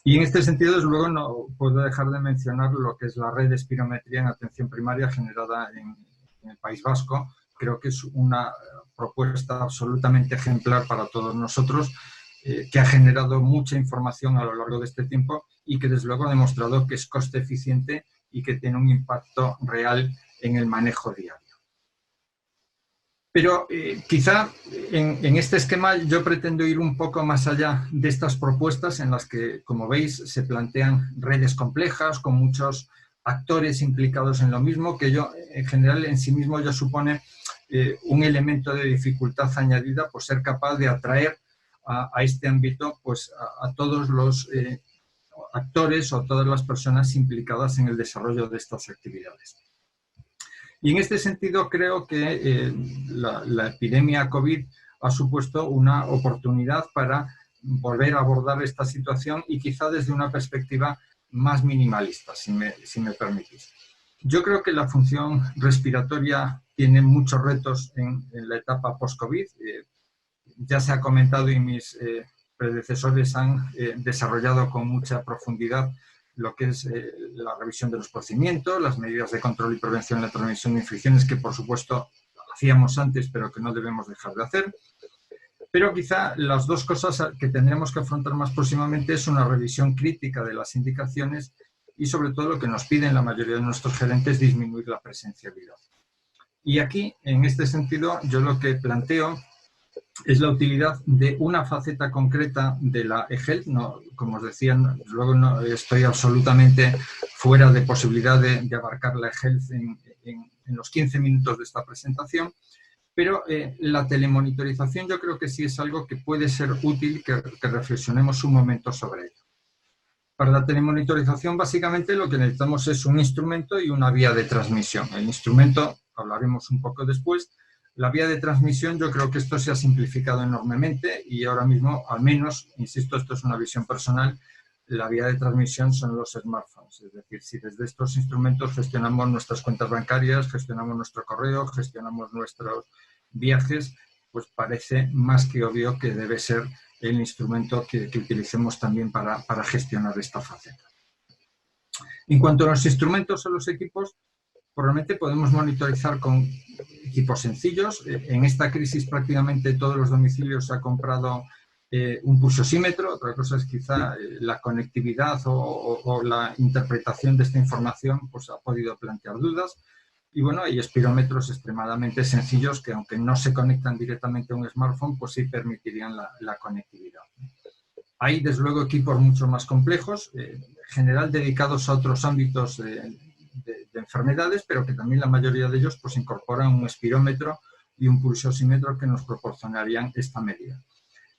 Y en este sentido, desde luego, no puedo dejar de mencionar lo que es la red de espirometría en atención primaria generada en el País Vasco. Creo que es una propuesta absolutamente ejemplar para todos nosotros, que ha generado mucha información a lo largo de este tiempo y que desde luego ha demostrado que es coste eficiente y que tiene un impacto real en el manejo diario. Pero quizá en este esquema yo pretendo ir un poco más allá de estas propuestas en las que, como veis, se plantean redes complejas con muchos actores implicados en lo mismo, que ello en general en sí mismo ya supone un elemento de dificultad añadida por ser capaz de atraer a este ámbito pues, a todos los actores o todas las personas implicadas en el desarrollo de estas actividades. Y en este sentido creo que la epidemia COVID ha supuesto una oportunidad para volver a abordar esta situación y quizá desde una perspectiva más minimalista, si me permitís. Yo creo que la función respiratoria tiene muchos retos en la etapa post-COVID. Ya se ha comentado y mis predecesores han desarrollado con mucha profundidad lo que es la revisión de los procedimientos, las medidas de control y prevención de la transmisión de infecciones, que por supuesto hacíamos antes, pero que no debemos dejar de hacer. Pero quizá las dos cosas que tendremos que afrontar más próximamente es una revisión crítica de las indicaciones y sobre todo lo que nos piden la mayoría de nuestros gerentes, disminuir la presencialidad. Y aquí, en este sentido, yo lo que planteo es la utilidad de una faceta concreta de la eHealth. No, como os decía, luego no estoy absolutamente fuera de posibilidad de abarcar la eHealth en los 15 minutos de esta presentación, pero la telemonitorización yo creo que sí es algo que puede ser útil que reflexionemos un momento sobre ello. Para la telemonitorización, básicamente, lo que necesitamos es un instrumento y una vía de transmisión. El instrumento, hablaremos un poco después. La vía de transmisión, yo creo que esto se ha simplificado enormemente y ahora mismo, al menos, insisto, esto es una visión personal, la vía de transmisión son los smartphones. Es decir, si desde estos instrumentos gestionamos nuestras cuentas bancarias, gestionamos nuestro correo, gestionamos nuestros viajes, pues parece más que obvio que debe ser el instrumento que utilicemos también para gestionar esta faceta. En cuanto a los instrumentos o los equipos, probablemente podemos monitorizar con equipos sencillos. En esta crisis prácticamente todos los domicilios han comprado un pulsosímetro. Otra cosa es quizá la conectividad o la interpretación de esta información pues, ha podido plantear dudas. Y bueno, hay espirómetros extremadamente sencillos que aunque no se conectan directamente a un smartphone, pues sí permitirían la conectividad. Hay desde luego equipos mucho más complejos, en general dedicados a otros ámbitos de enfermedades, pero que también la mayoría de ellos pues, incorporan un espirómetro y un pulsosímetro que nos proporcionarían esta medida.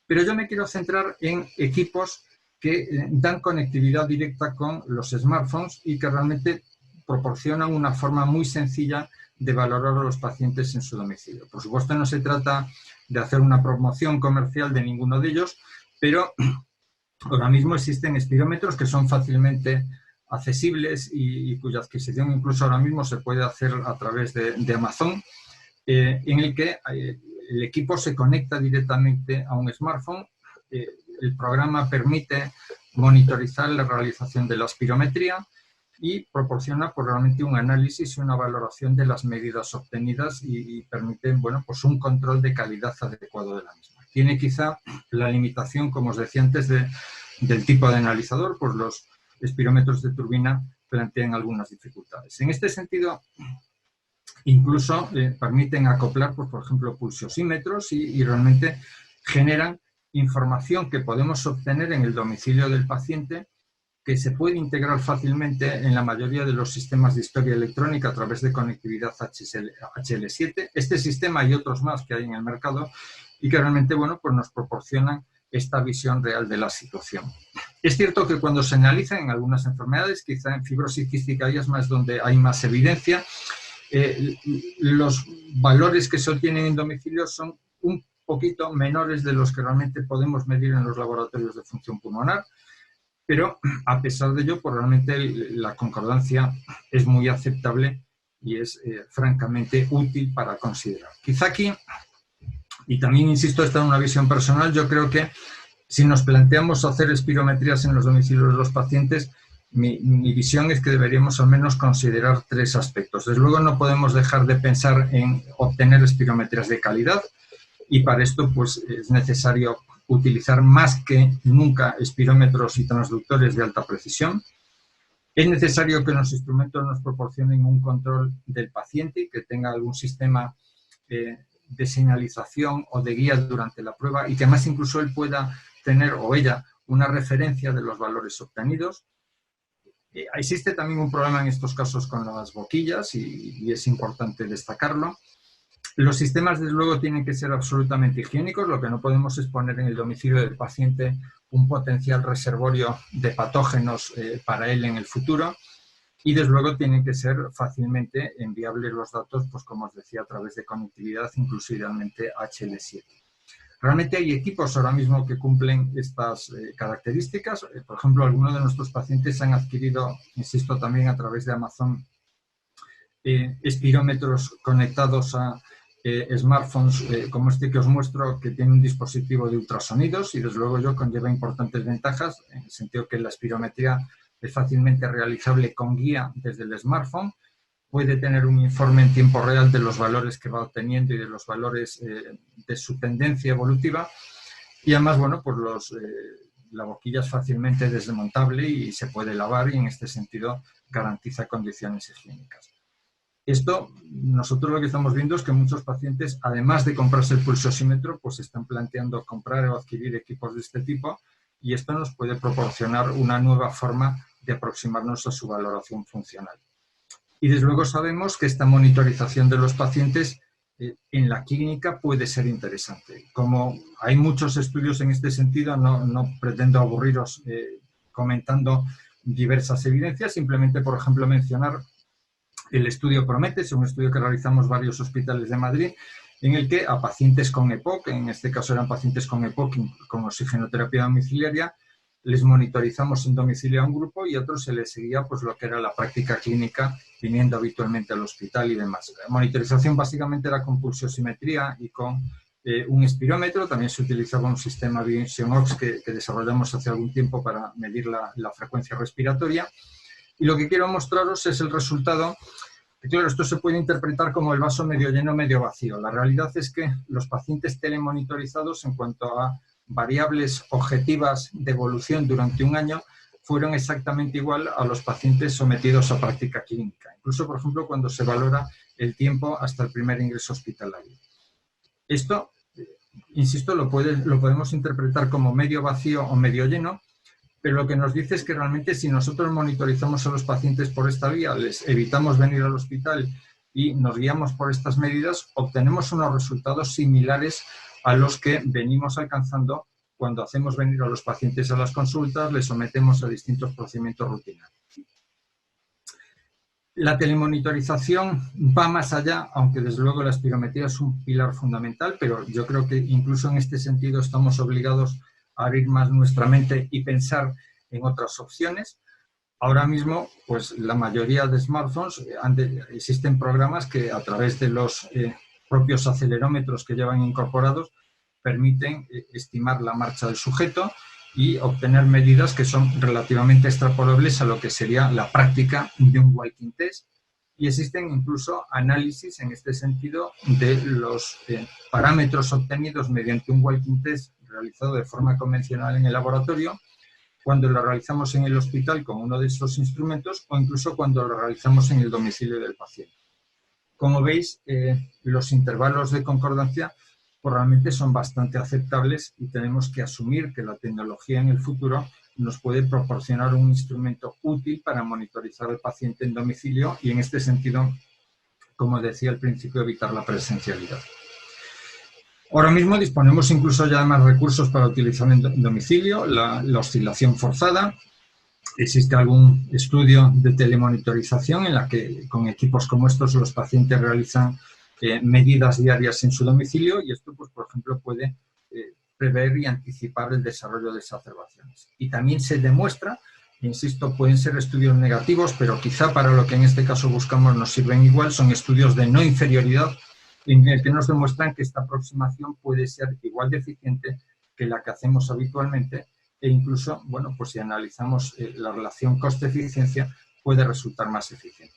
Pero yo me quiero centrar en equipos que dan conectividad directa con los smartphones y que realmente proporcionan una forma muy sencilla de valorar a los pacientes en su domicilio. Por supuesto, no se trata de hacer una promoción comercial de ninguno de ellos, pero ahora mismo existen espirómetros que son fácilmente accesibles y cuya adquisición incluso ahora mismo se puede hacer a través de Amazon, en el que el equipo se conecta directamente a un smartphone. El programa permite monitorizar la realización de la espirometría y proporciona pues, realmente un análisis y una valoración de las medidas obtenidas y permite bueno, pues un control de calidad adecuado de la misma. Tiene quizá la limitación, como os decía antes, del tipo de analizador, pues los espirómetros de turbina plantean algunas dificultades. En este sentido, incluso permiten acoplar, pues, por ejemplo, pulsosímetros y realmente generan información que podemos obtener en el domicilio del paciente, que se puede integrar fácilmente en la mayoría de los sistemas de historia electrónica a través de conectividad HL7. Este sistema y otros más que hay en el mercado y que realmente bueno, pues nos proporcionan esta visión real de la situación. Es cierto que cuando se analiza en algunas enfermedades, quizá en fibrosis quística y asma es donde hay más evidencia, los valores que se obtienen en domicilio son un poquito menores de los que realmente podemos medir en los laboratorios de función pulmonar, pero a pesar de ello, pues realmente la concordancia es muy aceptable y es francamente útil para considerar. Quizá aquí, y también insisto, esta es una visión personal, yo creo que si nos planteamos hacer espirometrías en los domicilios de los pacientes, mi visión es que deberíamos al menos considerar 3 aspectos. Desde luego no podemos dejar de pensar en obtener espirometrías de calidad y para esto pues, es necesario utilizar más que nunca espirómetros y transductores de alta precisión. Es necesario que los instrumentos nos proporcionen un control del paciente, que tenga algún sistema de señalización o de guía durante la prueba y que además incluso él pueda tener o ella una referencia de los valores obtenidos. Existe también un problema en estos casos con las boquillas y es importante destacarlo. Los sistemas, desde luego, tienen que ser absolutamente higiénicos. Lo que no podemos es poner en el domicilio del paciente un potencial reservorio de patógenos para él en el futuro. Y, desde luego, tienen que ser fácilmente enviables los datos, pues como os decía, a través de conectividad, incluso idealmente HL7. Realmente hay equipos ahora mismo que cumplen estas características. Por ejemplo, algunos de nuestros pacientes han adquirido, insisto, también a través de Amazon, espirómetros conectados a smartphones como este que os muestro, que tiene un dispositivo de ultrasonidos y desde luego ello conlleva importantes ventajas en el sentido que la espirometría es fácilmente realizable con guía desde el smartphone, puede tener un informe en tiempo real de los valores que va obteniendo y de los valores de su tendencia evolutiva y además, bueno, pues la boquilla es fácilmente desmontable y se puede lavar y en este sentido garantiza condiciones higiénicas. Esto, nosotros lo que estamos viendo es que muchos pacientes, además de comprarse el pulsosímetro, pues están planteando comprar o adquirir equipos de este tipo y esto nos puede proporcionar una nueva forma de aproximarnos a su valoración funcional. Y desde luego sabemos que esta monitorización de los pacientes en la clínica puede ser interesante. Como hay muchos estudios en este sentido, no pretendo aburriros comentando diversas evidencias, simplemente, por ejemplo, mencionar el estudio PROMETE, es un estudio que realizamos varios hospitales de Madrid, en el que a pacientes con EPOC, en este caso eran pacientes con EPOC con oxigenoterapia domiciliaria, les monitorizamos en domicilio a un grupo y a otros se les seguía pues, lo que era la práctica clínica viniendo habitualmente al hospital y demás. La monitorización básicamente era con pulsosimetría y con un espirómetro. También se utilizaba un sistema Vision-Ox que desarrollamos hace algún tiempo para medir la frecuencia respiratoria. Y lo que quiero mostraros es el resultado. Y claro, esto se puede interpretar como el vaso medio lleno, medio vacío. La realidad es que los pacientes telemonitorizados en cuanto a variables objetivas de evolución durante un año fueron exactamente igual a los pacientes sometidos a práctica clínica. Incluso, por ejemplo, cuando se valora el tiempo hasta el primer ingreso hospitalario. Esto, insisto, lo podemos interpretar como medio vacío o medio lleno, pero lo que nos dice es que realmente si nosotros monitorizamos a los pacientes por esta vía, les evitamos venir al hospital y nos guiamos por estas medidas, obtenemos unos resultados similares a los que venimos alcanzando cuando hacemos venir a los pacientes a las consultas, les sometemos a distintos procedimientos rutinarios. La telemonitorización va más allá, aunque desde luego la espirometría es un pilar fundamental, pero yo creo que incluso en este sentido estamos obligados a abrir más nuestra mente y pensar en otras opciones. Ahora mismo, pues la mayoría de smartphones, existen programas que a través de los propios acelerómetros que llevan incorporados permiten estimar la marcha del sujeto y obtener medidas que son relativamente extrapolables a lo que sería la práctica de un walking test. Y existen incluso análisis en este sentido de los parámetros obtenidos mediante un walking test realizado de forma convencional en el laboratorio, cuando lo realizamos en el hospital con uno de esos instrumentos o incluso cuando lo realizamos en el domicilio del paciente. Como veis, los intervalos de concordancia pues realmente son bastante aceptables y tenemos que asumir que la tecnología en el futuro nos puede proporcionar un instrumento útil para monitorizar al paciente en domicilio y en este sentido, como decía al principio, evitar la presencialidad. Ahora mismo disponemos incluso ya de más recursos para utilizar en domicilio, la oscilación forzada. Existe algún estudio de telemonitorización en la que con equipos como estos los pacientes realizan medidas diarias en su domicilio y esto, pues, por ejemplo, puede prever y anticipar el desarrollo de exacerbaciones. Y también se demuestra, insisto, pueden ser estudios negativos, pero quizá para lo que en este caso buscamos nos sirven igual, son estudios de no inferioridad en el que nos demuestran que esta aproximación puede ser igual de eficiente que la que hacemos habitualmente e incluso, bueno, pues si analizamos la relación coste-eficiencia, puede resultar más eficiente.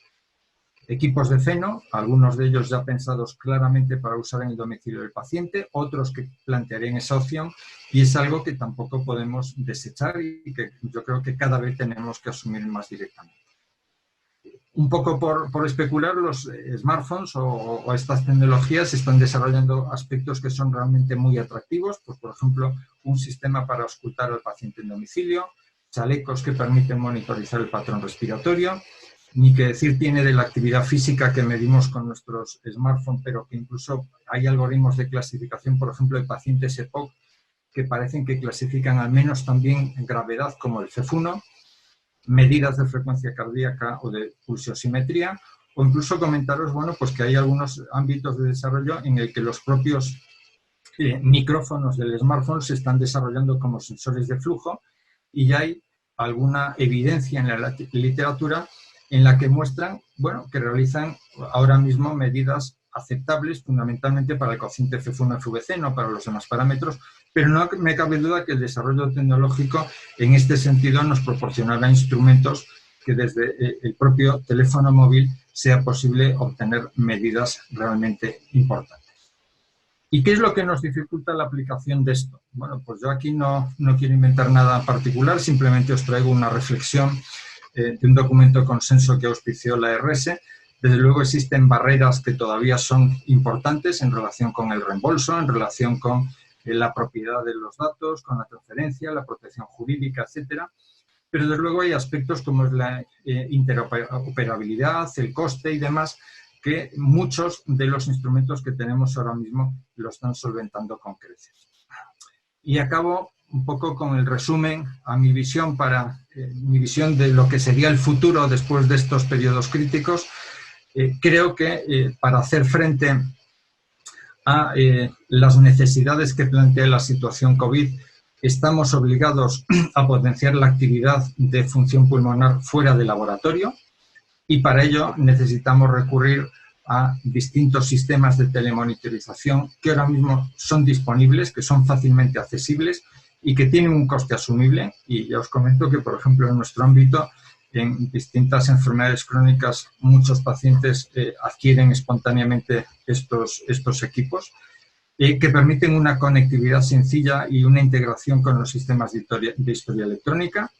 Equipos de Feno, algunos de ellos ya pensados claramente para usar en el domicilio del paciente, otros que plantearían esa opción y es algo que tampoco podemos desechar y que yo creo que cada vez tenemos que asumir más directamente. Un poco por especular, los smartphones o estas tecnologías están desarrollando aspectos que son realmente muy atractivos, pues por ejemplo, un sistema para auscultar al paciente en domicilio, chalecos que permiten monitorizar el patrón respiratorio, ni que decir tiene de la actividad física que medimos con nuestros smartphones, pero que incluso hay algoritmos de clasificación, por ejemplo, de pacientes EPOC, que parecen que clasifican al menos también en gravedad como el FEF1, medidas de frecuencia cardíaca o de pulsiosimetría, o incluso comentaros, bueno, pues que hay algunos ámbitos de desarrollo en el que los propios micrófonos del smartphone se están desarrollando como sensores de flujo y ya hay alguna evidencia en la literatura en la que muestran, bueno, que realizan ahora mismo medidas aceptables fundamentalmente para el cociente FEF1-FVC, no para los demás parámetros, pero no me cabe duda que el desarrollo tecnológico en este sentido nos proporcionará instrumentos que desde el propio teléfono móvil sea posible obtener medidas realmente importantes. ¿Y qué es lo que nos dificulta la aplicación de esto? Bueno, pues yo aquí no quiero inventar nada en particular, simplemente os traigo una reflexión de un documento de consenso que auspició la ARS. Desde luego existen barreras que todavía son importantes en relación con el reembolso, en relación con la propiedad de los datos, con la transferencia, la protección jurídica, etcétera. Pero desde luego hay aspectos como es la interoperabilidad, el coste y demás, que muchos de los instrumentos que tenemos ahora mismo lo están solventando con creces. Y acabo un poco con el resumen a mi visión de lo que sería el futuro después de estos periodos críticos. Creo que para hacer frente a las necesidades que plantea la situación COVID, estamos obligados a potenciar la actividad de función pulmonar fuera del laboratorio y para ello necesitamos recurrir a distintos sistemas de telemonitorización que ahora mismo son disponibles, que son fácilmente accesibles y que tienen un coste asumible. Y ya os comento que, por ejemplo, en nuestro ámbito, en distintas enfermedades crónicas, muchos pacientes adquieren espontáneamente estos equipos que permiten una conectividad sencilla y una integración con los sistemas de historia electrónica,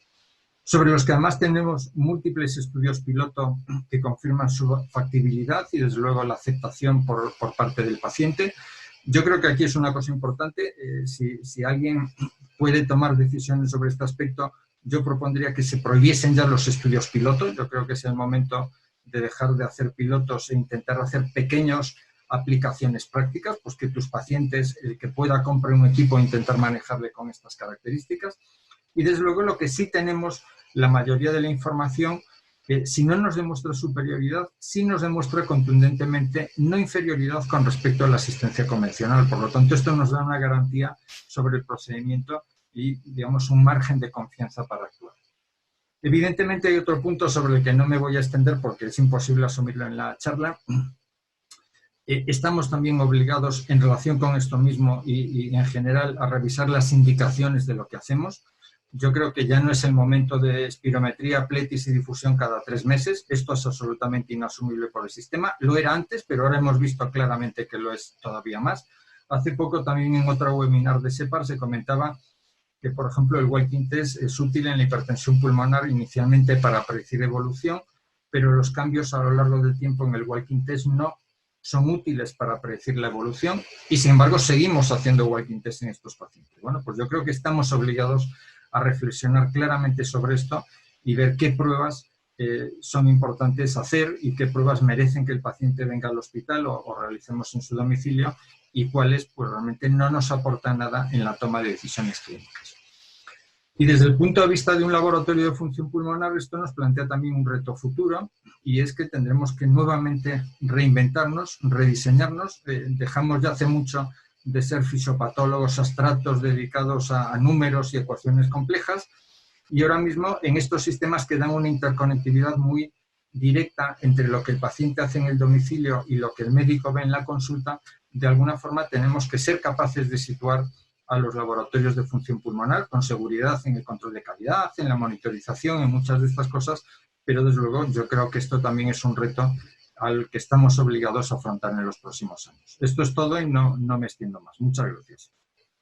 sobre los que además tenemos múltiples estudios piloto que confirman su factibilidad y, desde luego, la aceptación por parte del paciente. Yo creo que aquí es una cosa importante, si alguien puede tomar decisiones sobre este aspecto, yo propondría que se prohibiesen ya los estudios pilotos. Yo creo que es el momento de dejar de hacer pilotos e intentar hacer pequeñas aplicaciones prácticas, pues que tus pacientes, el que pueda comprar un equipo e intentar manejarle con estas características. Y desde luego lo que sí tenemos, la mayoría de la información, si no nos demuestra superioridad, sí nos demuestra contundentemente no inferioridad con respecto a la asistencia convencional. Por lo tanto, esto nos da una garantía sobre el procedimiento y, digamos, un margen de confianza para actuar. Evidentemente hay otro punto sobre el que no me voy a extender porque es imposible asumirlo en la charla. Estamos también obligados en relación con esto mismo y en general a revisar las indicaciones de lo que hacemos. Yo creo que ya no es el momento de espirometría, pletis y difusión cada 3 meses. Esto es absolutamente inasumible por el sistema. Lo era antes, pero ahora hemos visto claramente que lo es todavía más. Hace poco también en otro webinar de SEPAR se comentaba que, por ejemplo, el walking test es útil en la hipertensión pulmonar inicialmente para predecir evolución, pero los cambios a lo largo del tiempo en el walking test no son útiles para predecir la evolución y, sin embargo, seguimos haciendo walking test en estos pacientes. Bueno, pues yo creo que estamos obligados a reflexionar claramente sobre esto y ver qué pruebas son importantes hacer y qué pruebas merecen que el paciente venga al hospital o realicemos en su domicilio y cuáles pues realmente no nos aportan nada en la toma de decisiones clínicas. Y desde el punto de vista de un laboratorio de función pulmonar, esto nos plantea también un reto futuro y es que tendremos que nuevamente reinventarnos, rediseñarnos. Dejamos ya hace mucho de ser fisiopatólogos abstractos dedicados a números y ecuaciones complejas y ahora mismo en estos sistemas que dan una interconectividad muy directa entre lo que el paciente hace en el domicilio y lo que el médico ve en la consulta, de alguna forma tenemos que ser capaces de situar a los laboratorios de función pulmonar con seguridad en el control de calidad, en la monitorización, en muchas de estas cosas, pero desde luego yo creo que esto también es un reto al que estamos obligados a afrontar en los próximos años. Esto es todo y no me extiendo más. Muchas gracias.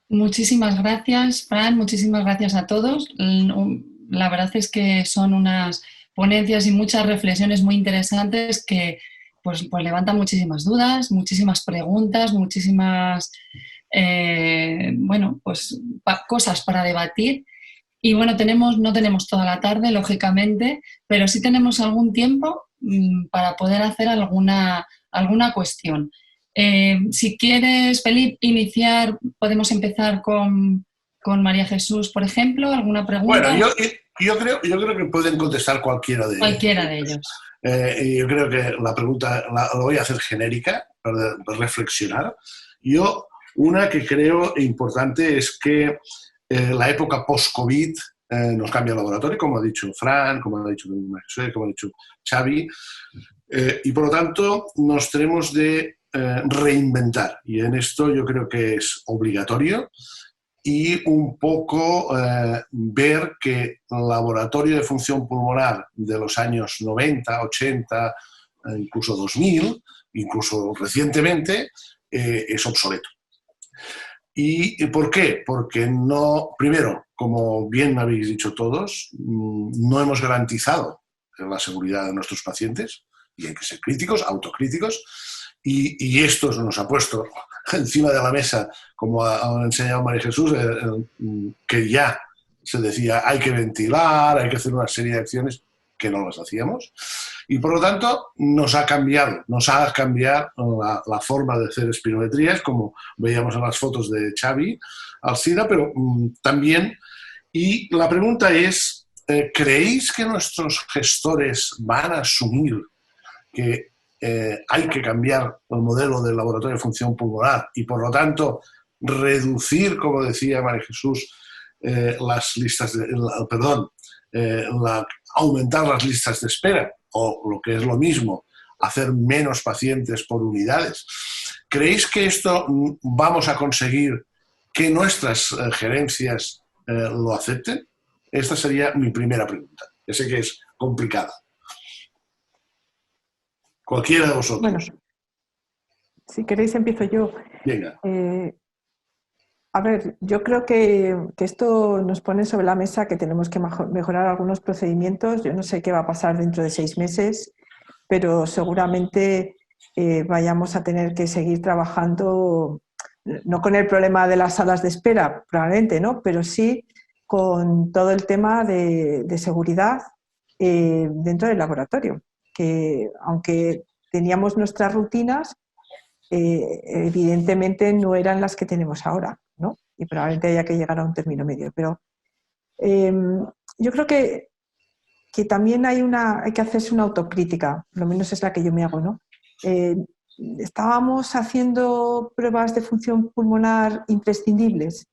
Muchísimas gracias, Fran. Muchísimas gracias a todos. La verdad es que son unas ponencias y muchas reflexiones muy interesantes que pues levantan muchísimas dudas, muchísimas preguntas, muchísimas cosas para debatir. Y bueno, no tenemos toda la tarde, lógicamente, pero sí tenemos algún tiempo para poder hacer alguna cuestión. Si quieres, Felipe, iniciar, podemos empezar con María Jesús, por ejemplo, ¿alguna pregunta? Bueno, yo creo que pueden contestar cualquiera de ellos. Yo creo que la pregunta la voy a hacer genérica para reflexionar. Una que creo importante es que la época post-COVID nos cambia el laboratorio, como ha dicho Fran, como ha dicho como ha dicho Xavi, y por lo tanto nos tenemos de reinventar. Y en esto yo creo que es obligatorio y un poco ver que el laboratorio de función pulmonar de los años 90, 80, incluso 2000, incluso recientemente, es obsoleto. ¿Y por qué? Porque primero, como bien habéis dicho todos, no hemos garantizado la seguridad de nuestros pacientes y hay que ser críticos, autocríticos, y esto nos ha puesto encima de la mesa, como ha enseñado María Jesús, que ya se decía hay que ventilar, hay que hacer una serie de acciones que no las hacíamos. Y por lo tanto nos ha cambiado la forma de hacer espirometrías, como veíamos en las fotos de Xavi Alcina, pero también, y la pregunta es, ¿creéis que nuestros gestores van a asumir que hay que cambiar el modelo del laboratorio de función pulmonar y por lo tanto reducir, como decía María Jesús, las listas aumentar las listas de espera, o lo que es lo mismo, hacer menos pacientes por unidades? ¿Creéis que esto vamos a conseguir que nuestras gerencias lo acepten? Esta sería mi primera pregunta. Ya sé que es complicada. Cualquiera de vosotros. Bueno, si queréis empiezo yo. Venga. A ver, yo creo que esto nos pone sobre la mesa que tenemos que mejorar algunos procedimientos. Yo no sé qué va a pasar dentro de 6 meses, pero seguramente vayamos a tener que seguir trabajando, no con el problema de las salas de espera, probablemente, ¿no? Pero sí con todo el tema de seguridad dentro del laboratorio, que aunque teníamos nuestras rutinas, evidentemente no eran las que tenemos ahora, ¿no? Y probablemente haya que llegar a un término medio. Pero yo creo que también hay que hacerse una autocrítica, lo menos es la que yo me hago, ¿no? Estábamos haciendo pruebas de función pulmonar imprescindibles.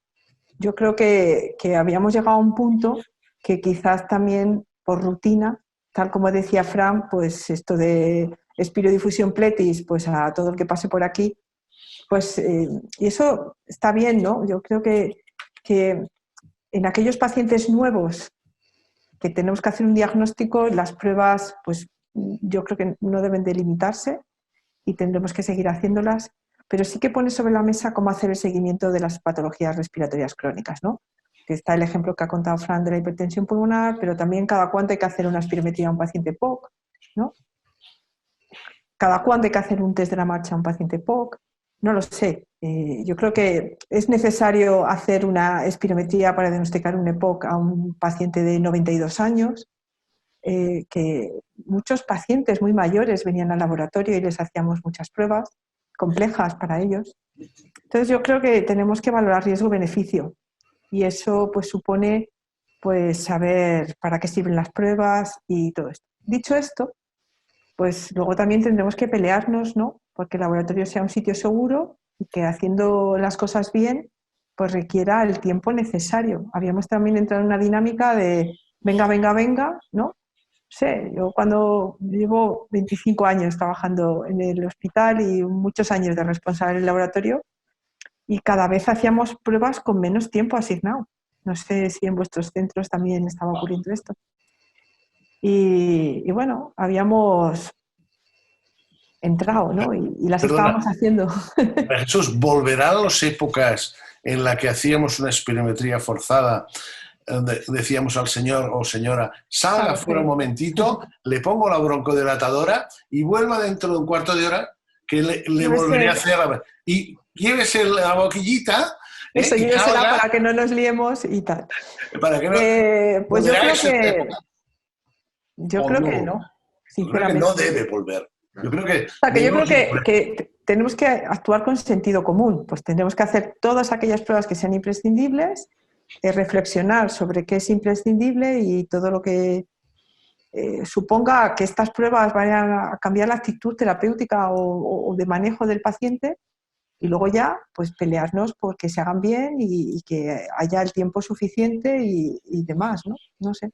Yo creo que habíamos llegado a un punto que quizás también por rutina, tal como decía Fran, pues esto de espirodifusión pletis, pues a todo el que pase por aquí, pues y eso está bien, ¿no? Yo creo que en aquellos pacientes nuevos que tenemos que hacer un diagnóstico, las pruebas, pues yo creo que no deben de limitarse y tendremos que seguir haciéndolas, pero sí que pone sobre la mesa cómo hacer el seguimiento de las patologías respiratorias crónicas, ¿no? Que está el ejemplo que ha contado Fran de la hipertensión pulmonar, pero también cada cuánto hay que hacer una espirometría a un paciente POC, ¿no? Cada cuánto hay que hacer un test de la marcha a un paciente POC, no lo sé. Yo creo que es necesario hacer una espirometría para diagnosticar un EPOC a un paciente de 92 años, que muchos pacientes muy mayores venían al laboratorio y les hacíamos muchas pruebas complejas para ellos. Entonces yo creo que tenemos que valorar riesgo-beneficio y eso pues supone pues saber para qué sirven las pruebas y todo esto. Dicho esto, pues luego también tendremos que pelearnos, ¿no? Porque el laboratorio sea un sitio seguro y que haciendo las cosas bien pues requiera el tiempo necesario. Habíamos también entrado en una dinámica de venga, venga, venga, ¿no? Sé, yo cuando llevo 25 años trabajando en el hospital y muchos años de responsable del laboratorio y cada vez hacíamos pruebas con menos tiempo asignado. No sé si en vuestros centros también estaba ocurriendo esto. Y bueno, habíamos entrado, ¿no? Y las estábamos haciendo. Jesús, ¿volverán las épocas en las que hacíamos una espirometría forzada? Decíamos al señor o señora, salga fuera un momentito, le pongo la broncodilatadora y vuelva dentro de un cuarto de hora que le volveré a hacer y llévese la boquillita. Eso llévesela para que no nos liemos y tal. Para que no, pues yo creo que no. Sinceramente. No debe volver. Yo creo que tenemos que actuar con sentido común. Pues tenemos que hacer todas aquellas pruebas que sean imprescindibles, reflexionar sobre qué es imprescindible y todo lo que suponga que estas pruebas vayan a cambiar la actitud terapéutica o de manejo del paciente y luego ya pues pelearnos porque se hagan bien y que haya el tiempo suficiente y demás, ¿no? No sé.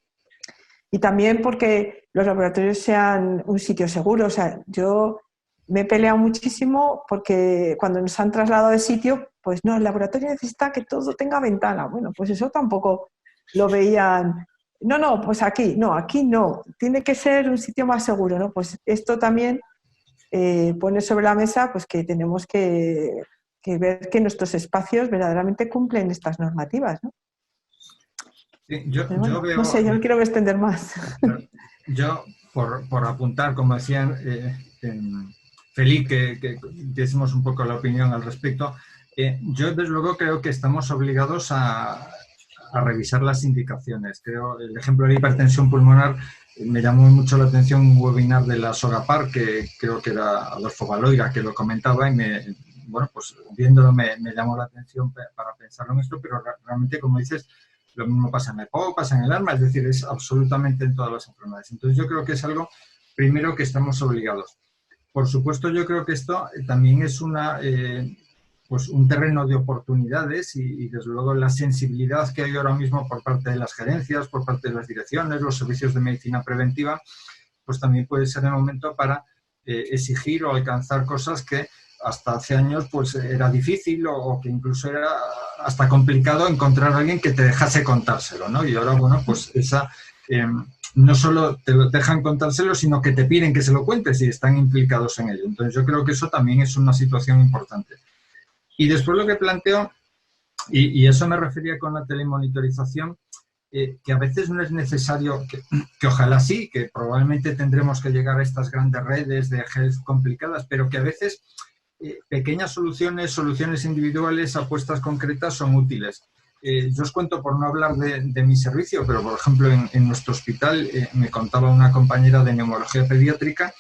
Y también porque los laboratorios sean un sitio seguro. O sea, yo me he peleado muchísimo porque cuando nos han trasladado de sitio, pues no, el laboratorio necesita que todo tenga ventana. Bueno, pues eso tampoco lo veían. No, pues aquí no. Tiene que ser un sitio más seguro, ¿no? Pues esto también pone sobre la mesa pues que tenemos que ver que nuestros espacios verdaderamente cumplen estas normativas, ¿no? Sí, yo veo, no sé, yo no quiero extender más. Yo, por apuntar, como decían Felipe, que decimos un poco la opinión al respecto, yo desde luego creo que estamos obligados a revisar las indicaciones. Creo, el ejemplo de la hipertensión pulmonar me llamó mucho la atención un webinar de la Sogapar, que creo que era Adolfo Baloira que lo comentaba y bueno, pues viéndolo me llamó la atención para pensarlo en esto, pero realmente, como dices, lo mismo pasa en el EPOC, pasa en el asma, es decir, es absolutamente en todas las enfermedades. Entonces yo creo que es algo, primero, que estamos obligados. Por supuesto, yo creo que esto también es pues un terreno de oportunidades y desde luego la sensibilidad que hay ahora mismo por parte de las gerencias, por parte de las direcciones, los servicios de medicina preventiva, pues también puede ser el momento para exigir o alcanzar cosas que hasta hace años pues era difícil o que incluso era hasta complicado encontrar a alguien que te dejase contárselo, ¿no? Y ahora, bueno, pues esa no solo te lo dejan contárselo, sino que te piden que se lo cuentes y están implicados en ello. Entonces yo creo que eso también es una situación importante. Y después lo que planteo, y eso me refería con la telemonitorización, que a veces no es necesario, que ojalá sí, que probablemente tendremos que llegar a estas grandes redes de health complicadas, pero que a veces pequeñas soluciones individuales, apuestas concretas son útiles. Yo os cuento, por no hablar de mi servicio, pero por ejemplo en nuestro hospital me contaba una compañera de neumología pediátrica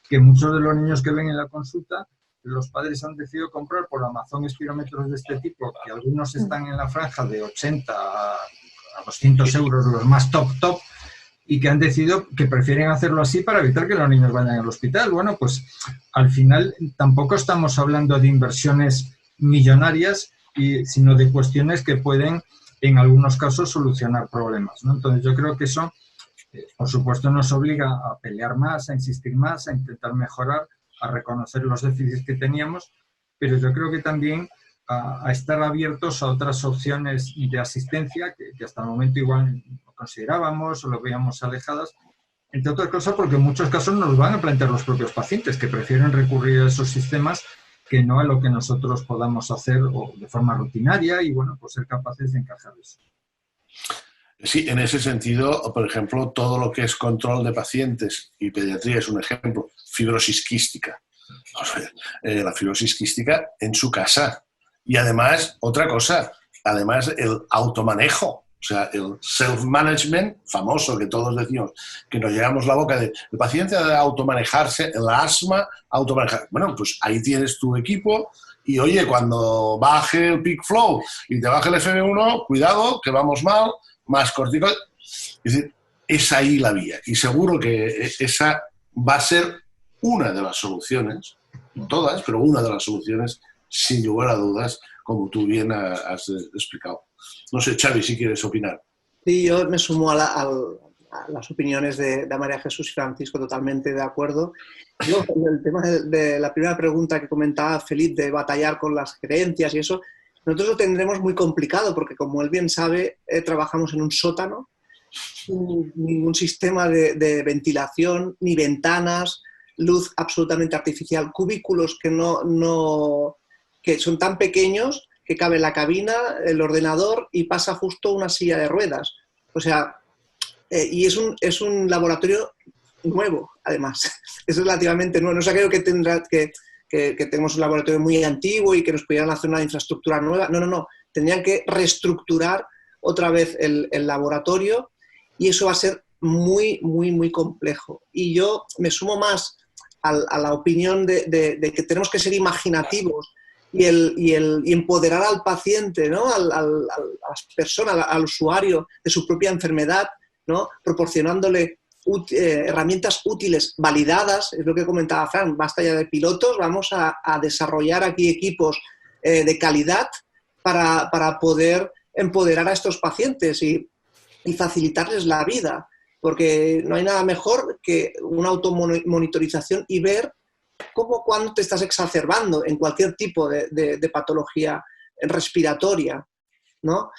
que muchos de los niños que ven en la consulta, los padres han decidido comprar por Amazon espirómetros de este tipo, que algunos están en la franja de 80 a 200 euros, los más top, y que han decidido que prefieren hacerlo así para evitar que los niños vayan al hospital. Bueno, pues al final tampoco estamos hablando de inversiones millonarias, sino de cuestiones que pueden, en algunos casos, solucionar problemas, ¿no? Entonces yo creo que eso, por supuesto, nos obliga a pelear más, a insistir más, a intentar mejorar, a reconocer los déficits que teníamos, pero yo creo que también a estar abiertos a otras opciones de asistencia que hasta el momento igual no considerábamos o lo veíamos alejadas, entre otras cosas porque en muchos casos nos van a plantear los propios pacientes, que prefieren recurrir a esos sistemas que no a lo que nosotros podamos hacer o de forma rutinaria y, bueno, pues ser capaces de encajar eso. Sí, en ese sentido, por ejemplo, todo lo que es control de pacientes, y pediatría es un ejemplo, fibrosis quística. O sea, la fibrosis quística en su casa. Y además, otra cosa, además el automanejo, o sea, el self-management famoso que todos decimos, que nos llegamos la boca de el paciente ha de automanejarse, el asma, automanejar. Bueno, pues ahí tienes tu equipo y, oye, cuando baje el peak flow y te baje el FB1, cuidado, que vamos mal, más corticoides. Es decir, es ahí la vía. Y seguro que esa va a ser una de las soluciones, no todas, pero una de las soluciones, sin lugar a dudas, como tú bien has explicado. No sé, Xavi, si quieres opinar. Sí, yo me sumo a las opiniones de María Jesús y Francisco, totalmente de acuerdo. Yo, el tema de la primera pregunta que comentaba Felipe, de batallar con las gerencias y eso, nosotros lo tendremos muy complicado porque, como él bien sabe, trabajamos en un sótano, sin ningún sistema de ventilación, ni ventanas, luz absolutamente artificial, cubículos que son tan pequeños que cabe en la cabina, el ordenador y pasa justo una silla de ruedas. O sea, y es un laboratorio nuevo, además. Es relativamente nuevo. No es aquello que tenemos un laboratorio muy antiguo y que nos pudieran hacer una infraestructura nueva. No. Tendrían que reestructurar otra vez el laboratorio y eso va a ser muy, muy, muy complejo. Y yo me sumo más a la opinión de que tenemos que ser imaginativos y empoderar al paciente, ¿no? a las personas, al usuario de su propia enfermedad, ¿no? Proporcionándole herramientas útiles, validadas, es lo que comentaba Fran, basta ya de pilotos, vamos a desarrollar aquí equipos de calidad para poder empoderar a estos pacientes y facilitarles la vida, porque no hay nada mejor que una automonitorización y ver cuándo te estás exacerbando en cualquier tipo de patología respiratoria, ¿no?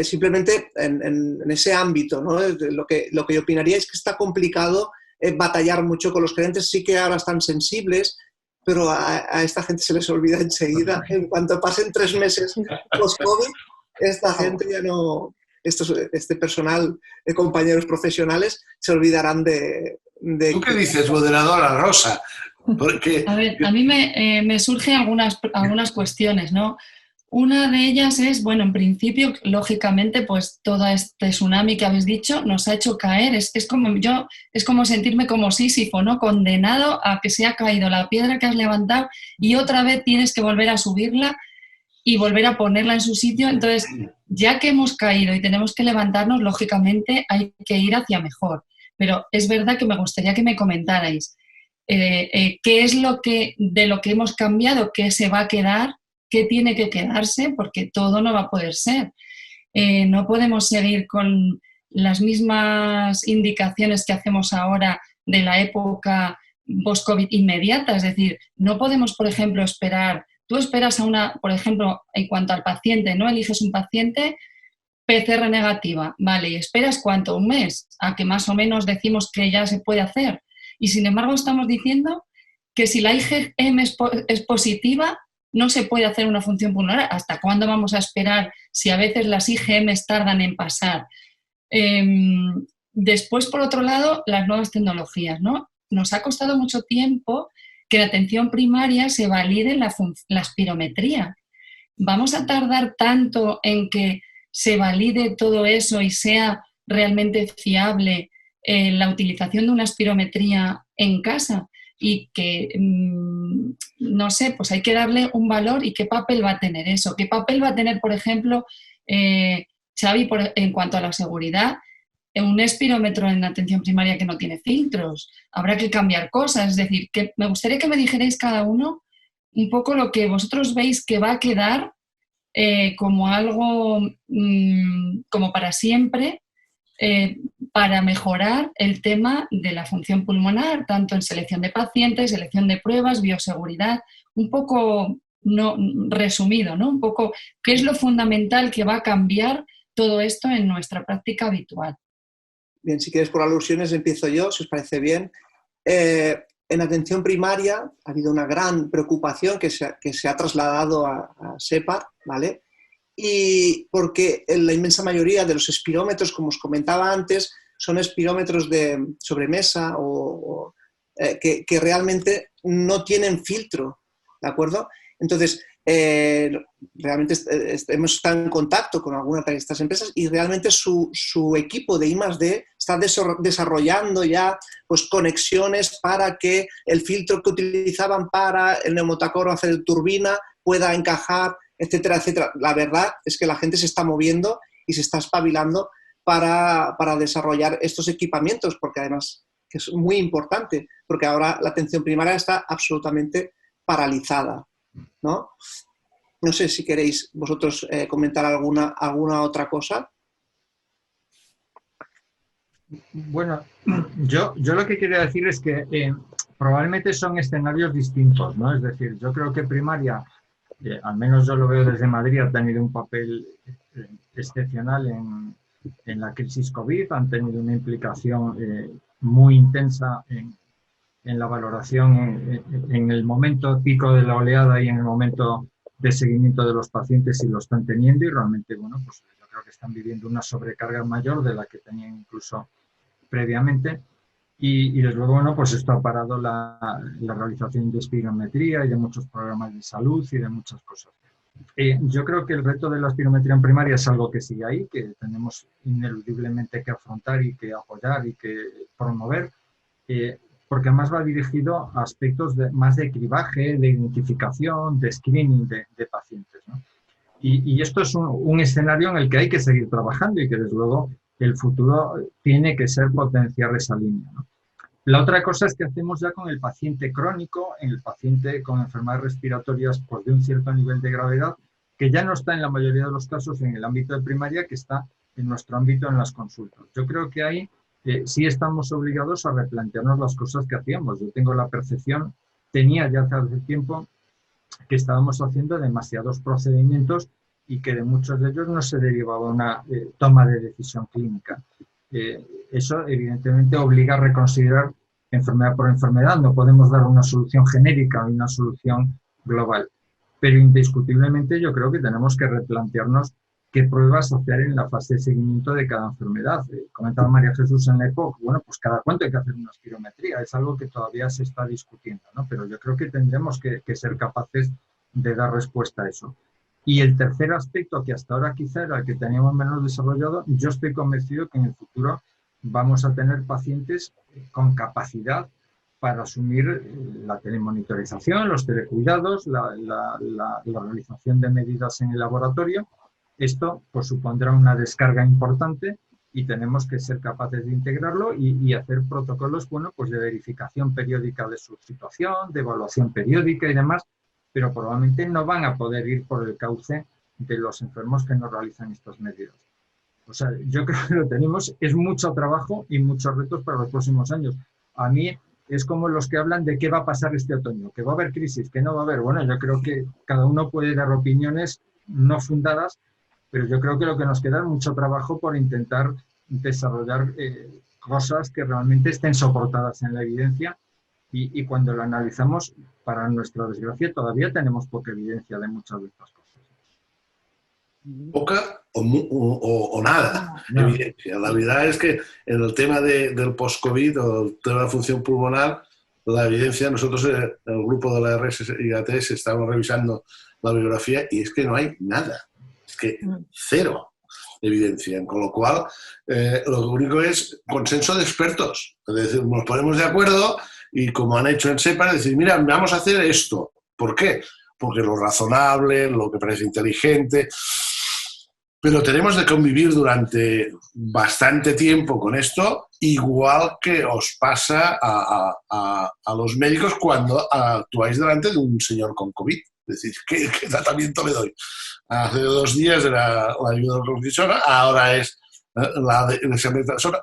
Simplemente en ese ámbito, ¿no? Lo que yo opinaría es que está complicado batallar mucho con los gerentes, sí que ahora están sensibles, pero a esta gente se les olvida enseguida. En cuanto pasen 3 meses post-COVID, esta gente ya no... Este personal de compañeros profesionales se olvidarán de ¿Tú qué dices, moderadora Rosa? Porque... A ver, a mí me surgen algunas cuestiones, ¿no? Una de ellas es, bueno, en principio, lógicamente, pues todo este tsunami que habéis dicho nos ha hecho caer. Es como sentirme como Sísifo, ¿no? Condenado a que se ha caído la piedra que has levantado y otra vez tienes que volver a subirla y volver a ponerla en su sitio. Entonces, ya que hemos caído y tenemos que levantarnos, lógicamente hay que ir hacia mejor. Pero es verdad que me gustaría que me comentarais qué es de lo que hemos cambiado, qué se va a quedar, qué tiene que quedarse, porque todo no va a poder ser. No podemos seguir con las mismas indicaciones que hacemos ahora de la época post-COVID inmediata. Es decir, no podemos, por ejemplo, esperar... Tú esperas por ejemplo, en cuanto al paciente, ¿no? Eliges un paciente PCR negativa, vale, ¿y esperas cuánto? ¿Un mes? A que más o menos decimos que ya se puede hacer. Y sin embargo estamos diciendo que si la IgM es positiva, no se puede hacer una función pulmonar. ¿Hasta cuándo vamos a esperar si a veces las IgM tardan en pasar? Después, por otro lado, las nuevas tecnologías, ¿no? Nos ha costado mucho tiempo que en atención primaria se valide la espirometría. ¿Vamos a tardar tanto en que se valide todo eso y sea realmente fiable la utilización de una espirometría en casa y que, no sé, pues hay que darle un valor y qué papel va a tener eso. ¿Qué papel va a tener, por ejemplo, Xavi, en cuanto a la seguridad? Un espirómetro en atención primaria que no tiene filtros. Habrá que cambiar cosas. Es decir, que me gustaría que me dijerais cada uno un poco lo que vosotros veis que va a quedar como algo como para siempre, para mejorar el tema de la función pulmonar, tanto en selección de pacientes, selección de pruebas, bioseguridad, un poco resumido, ¿no? Un poco qué es lo fundamental que va a cambiar todo esto en nuestra práctica habitual. Bien, si quieres por alusiones empiezo yo, si os parece bien. En atención primaria ha habido una gran preocupación que se ha trasladado a SEPAR, ¿vale? Y porque la inmensa mayoría de los espirómetros, como os comentaba antes, son espirómetros de sobremesa que realmente no tienen filtro, ¿de acuerdo? Entonces, realmente hemos estado en contacto con algunas de estas empresas y realmente su equipo de I+D está desarrollando ya pues, conexiones para que el filtro que utilizaban para el neumotaquógrafo de turbina pueda encajar, etcétera, etcétera. La verdad es que la gente se está moviendo y se está espabilando para desarrollar estos equipamientos, porque además que es muy importante, porque ahora la atención primaria está absolutamente paralizada, ¿no? No sé si queréis vosotros comentar alguna otra cosa. Bueno, yo lo que quería decir es que probablemente son escenarios distintos, ¿no? Es decir, yo creo que primaria, al menos yo lo veo desde Madrid, ha tenido un papel excepcional en la crisis COVID, han tenido una implicación muy intensa en la valoración en el momento pico de la oleada y en el momento de seguimiento de los pacientes, y lo están teniendo, y realmente, bueno, pues yo creo que están viviendo una sobrecarga mayor de la que tenían incluso previamente, y desde luego, bueno, pues esto ha parado la realización de espirometría y de muchos programas de salud y de muchas cosas. Yo creo que el reto de la espirometría en primaria es algo que sigue ahí, que tenemos ineludiblemente que afrontar y que apoyar y que promover, porque además va dirigido a aspectos más de cribaje, de identificación, de screening de pacientes, ¿no? Y esto es un escenario en el que hay que seguir trabajando y que desde luego el futuro tiene que ser potenciar esa línea, ¿no? La otra cosa es que hacemos ya con el paciente crónico, en el paciente con enfermedades respiratorias pues, de un cierto nivel de gravedad, que ya no está en la mayoría de los casos en el ámbito de primaria, que está en nuestro ámbito en las consultas. Yo creo que ahí sí estamos obligados a replantearnos las cosas que hacíamos. Yo tengo la percepción, tenía ya hace tiempo, que estábamos haciendo demasiados procedimientos y que de muchos de ellos no se derivaba una toma de decisión clínica. Eso evidentemente obliga a reconsiderar enfermedad por enfermedad. No podemos dar una solución genérica o una solución global, pero indiscutiblemente yo creo que tenemos que replantearnos qué pruebas hacer en la fase de seguimiento de cada enfermedad. Comentaba María Jesús en la EPOC, bueno, pues cada cuánto hay que hacer una espirometría, es algo que todavía se está discutiendo, ¿no? Pero yo creo que tendremos que ser capaces de dar respuesta a eso. Y el tercer aspecto, que hasta ahora quizá era el que teníamos menos desarrollado, yo estoy convencido que en el futuro vamos a tener pacientes con capacidad para asumir la telemonitorización, los telecuidados, la realización de medidas en el laboratorio. Esto pues, supondrá una descarga importante y tenemos que ser capaces de integrarlo y hacer protocolos, bueno, pues de verificación periódica de su situación, de evaluación periódica y demás, pero probablemente no van a poder ir por el cauce de los enfermos que no realizan estas medidas. O sea, yo creo que lo tenemos, es mucho trabajo y muchos retos para los próximos años. A mí es como los que hablan de qué va a pasar este otoño, que va a haber crisis, que no va a haber. Bueno, yo creo que cada uno puede dar opiniones no fundadas, pero yo creo que lo que nos queda es mucho trabajo por intentar desarrollar cosas que realmente estén soportadas en la evidencia y cuando lo analizamos, para nuestra desgracia, todavía tenemos poca evidencia de muchas de estas cosas. Poca o nada evidencia. La verdad es que en el tema del post-COVID o el tema de la función pulmonar, la evidencia, nosotros en el grupo de la RS y ATS estamos revisando la bibliografía y es que no hay nada. Es que cero. evidencian. Con lo cual, lo único es consenso de expertos. Es decir, nos ponemos de acuerdo y, como han hecho en SEPA, decir, mira, vamos a hacer esto. ¿Por qué? Porque lo razonable, lo que parece inteligente. Pero tenemos de convivir durante bastante tiempo con esto, igual que os pasa a los médicos cuando actuáis delante de un señor con COVID. Es decir, ¿qué tratamiento le doy? Hace 2 días era la hidrocortisona, ahora es la dexametasona.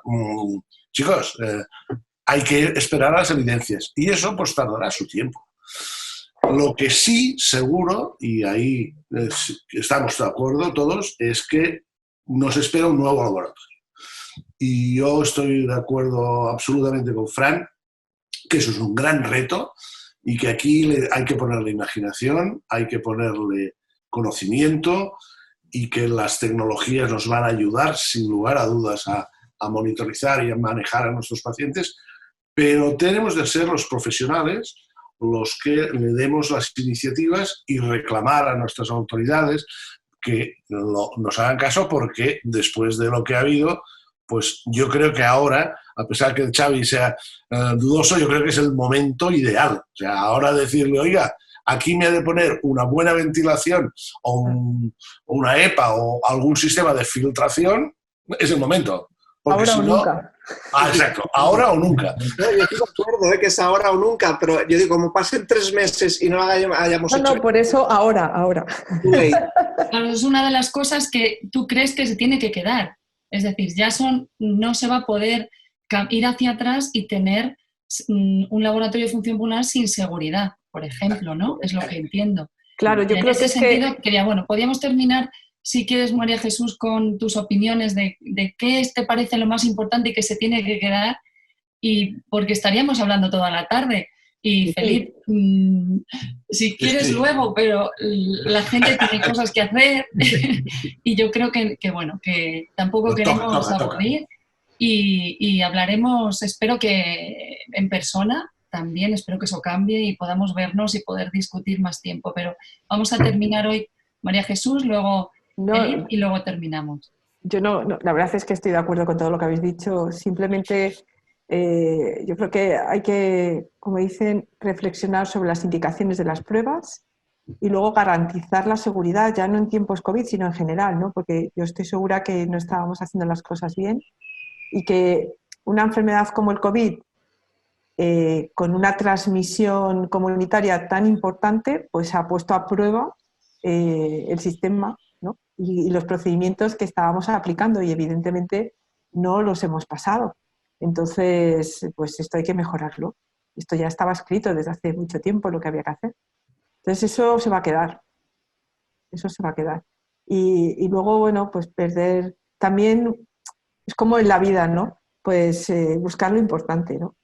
Chicos, hay que esperar a las evidencias y eso pues tardará su tiempo. Lo que sí, seguro, y ahí estamos de acuerdo todos, es que nos espera un nuevo laboratorio. Y yo estoy de acuerdo absolutamente con Fran, que eso es un gran reto y que aquí hay que ponerle imaginación, hay que ponerle conocimiento y que las tecnologías nos van a ayudar, sin lugar a dudas, a monitorizar y a manejar a nuestros pacientes, pero tenemos de ser los profesionales los que le demos las iniciativas y reclamar a nuestras autoridades que nos hagan caso, porque después de lo que ha habido, pues yo creo que ahora, a pesar que Xavi sea dudoso, yo creo que es el momento ideal. O sea, ahora decirle, oiga, aquí me ha de poner una buena ventilación o una EPA o algún sistema de filtración, es el momento. Porque ahora si o no, nunca. Exacto, ahora o nunca. No, yo estoy de acuerdo que es ahora o nunca, pero yo digo, como pasen 3 meses y no hayamos hecho... No, por eso ahora. Claro, es una de las cosas que tú crees que se tiene que quedar. Es decir, no se va a poder ir hacia atrás y tener un laboratorio de función pulmonar sin seguridad, por ejemplo, ¿no? Es lo que entiendo. Claro, yo en creo ese que sentido, podríamos terminar, si quieres, María Jesús, con tus opiniones de qué te parece lo más importante y que se tiene que quedar, y porque estaríamos hablando toda la tarde. Y Felip, si quieres luego, pero la gente tiene cosas que hacer y yo creo que tampoco queremos aburrir y hablaremos, espero que en persona también, espero que eso cambie y podamos vernos y poder discutir más tiempo, pero vamos a terminar hoy María Jesús, luego Felip y luego terminamos. Yo la verdad es que estoy de acuerdo con todo lo que habéis dicho, simplemente... yo creo que hay que, como dicen, reflexionar sobre las indicaciones de las pruebas y luego garantizar la seguridad, ya no en tiempos COVID, sino en general, ¿no? Porque yo estoy segura que no estábamos haciendo las cosas bien y que una enfermedad como el COVID, con una transmisión comunitaria tan importante, pues ha puesto a prueba el sistema, ¿no? y los procedimientos que estábamos aplicando y evidentemente no los hemos pasado. Entonces, pues esto hay que mejorarlo. Esto ya estaba escrito desde hace mucho tiempo, lo que había que hacer. Entonces eso se va a quedar. Eso se va a quedar. Y luego, bueno, pues perder... También es como en la vida, ¿no? Pues buscar lo importante, ¿no?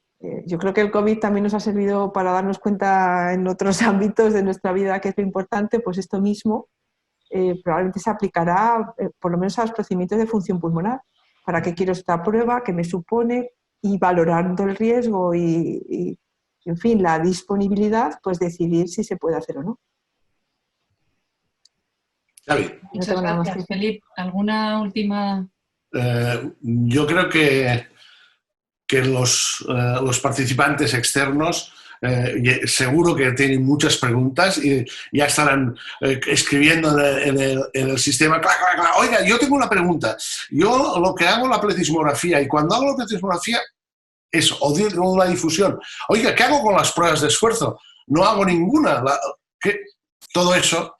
Yo creo que el COVID también nos ha servido para darnos cuenta en otros ámbitos de nuestra vida que es lo importante, pues esto mismo probablemente se aplicará por lo menos a los procedimientos de función pulmonar. ¿Para qué quiero esta prueba? ¿Qué me supone? Y valorando el riesgo y en fin, la disponibilidad, pues decidir si se puede hacer o no. Xavi. Muchas gracias, Felip. ¿Alguna última...? Yo creo que los participantes externos seguro que tienen muchas preguntas y ya estarán escribiendo en el sistema. Oiga, yo tengo una pregunta. Yo lo que hago la plecismografía y cuando hago la plecismografía es o la difusión. Oiga, ¿qué hago con las pruebas de esfuerzo? No hago ninguna. Todo eso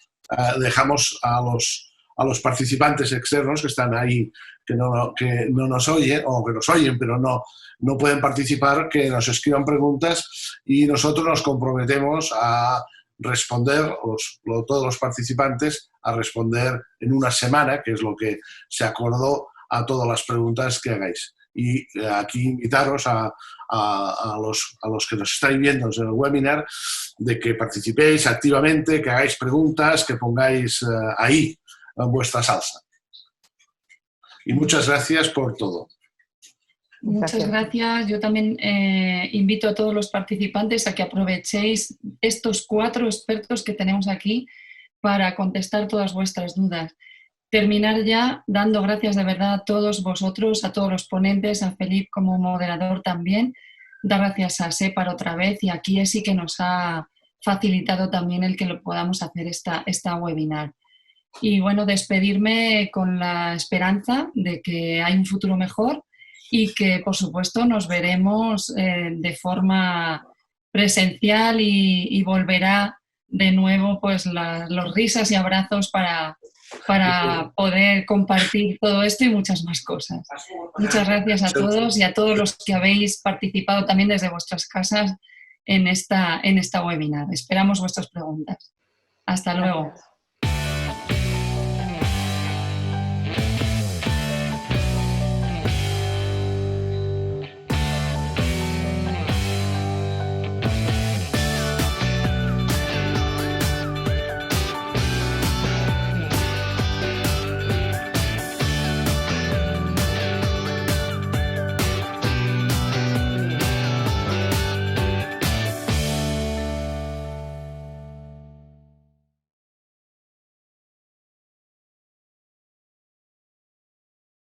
dejamos a los participantes externos que están ahí, que no nos oyen, o que nos oyen, pero no pueden participar, que nos escriban preguntas y nosotros nos comprometemos a responder, todos los participantes, a responder en una semana, que es lo que se acordó, a todas las preguntas que hagáis. Y aquí invitaros a los que nos estáis viendo en el webinar de que participéis activamente, que hagáis preguntas, que pongáis ahí vuestra salsa. Y muchas gracias por todo. Muchas gracias. Yo también invito a todos los participantes a que aprovechéis estos 4 expertos que tenemos aquí para contestar todas vuestras dudas. terminar ya dando gracias de verdad a todos vosotros, a todos los ponentes, a Felipe como moderador también. Dar gracias a SEPAR otra vez y a Kiesi que nos ha facilitado también el que lo podamos hacer esta webinar. Y bueno, despedirme con la esperanza de que hay un futuro mejor y que por supuesto nos veremos de forma presencial y volverá de nuevo pues los risas y abrazos para poder compartir todo esto y muchas más cosas. Muchas gracias a todos y a todos los que habéis participado también desde vuestras casas en esta webinar. Esperamos vuestras preguntas. Hasta luego.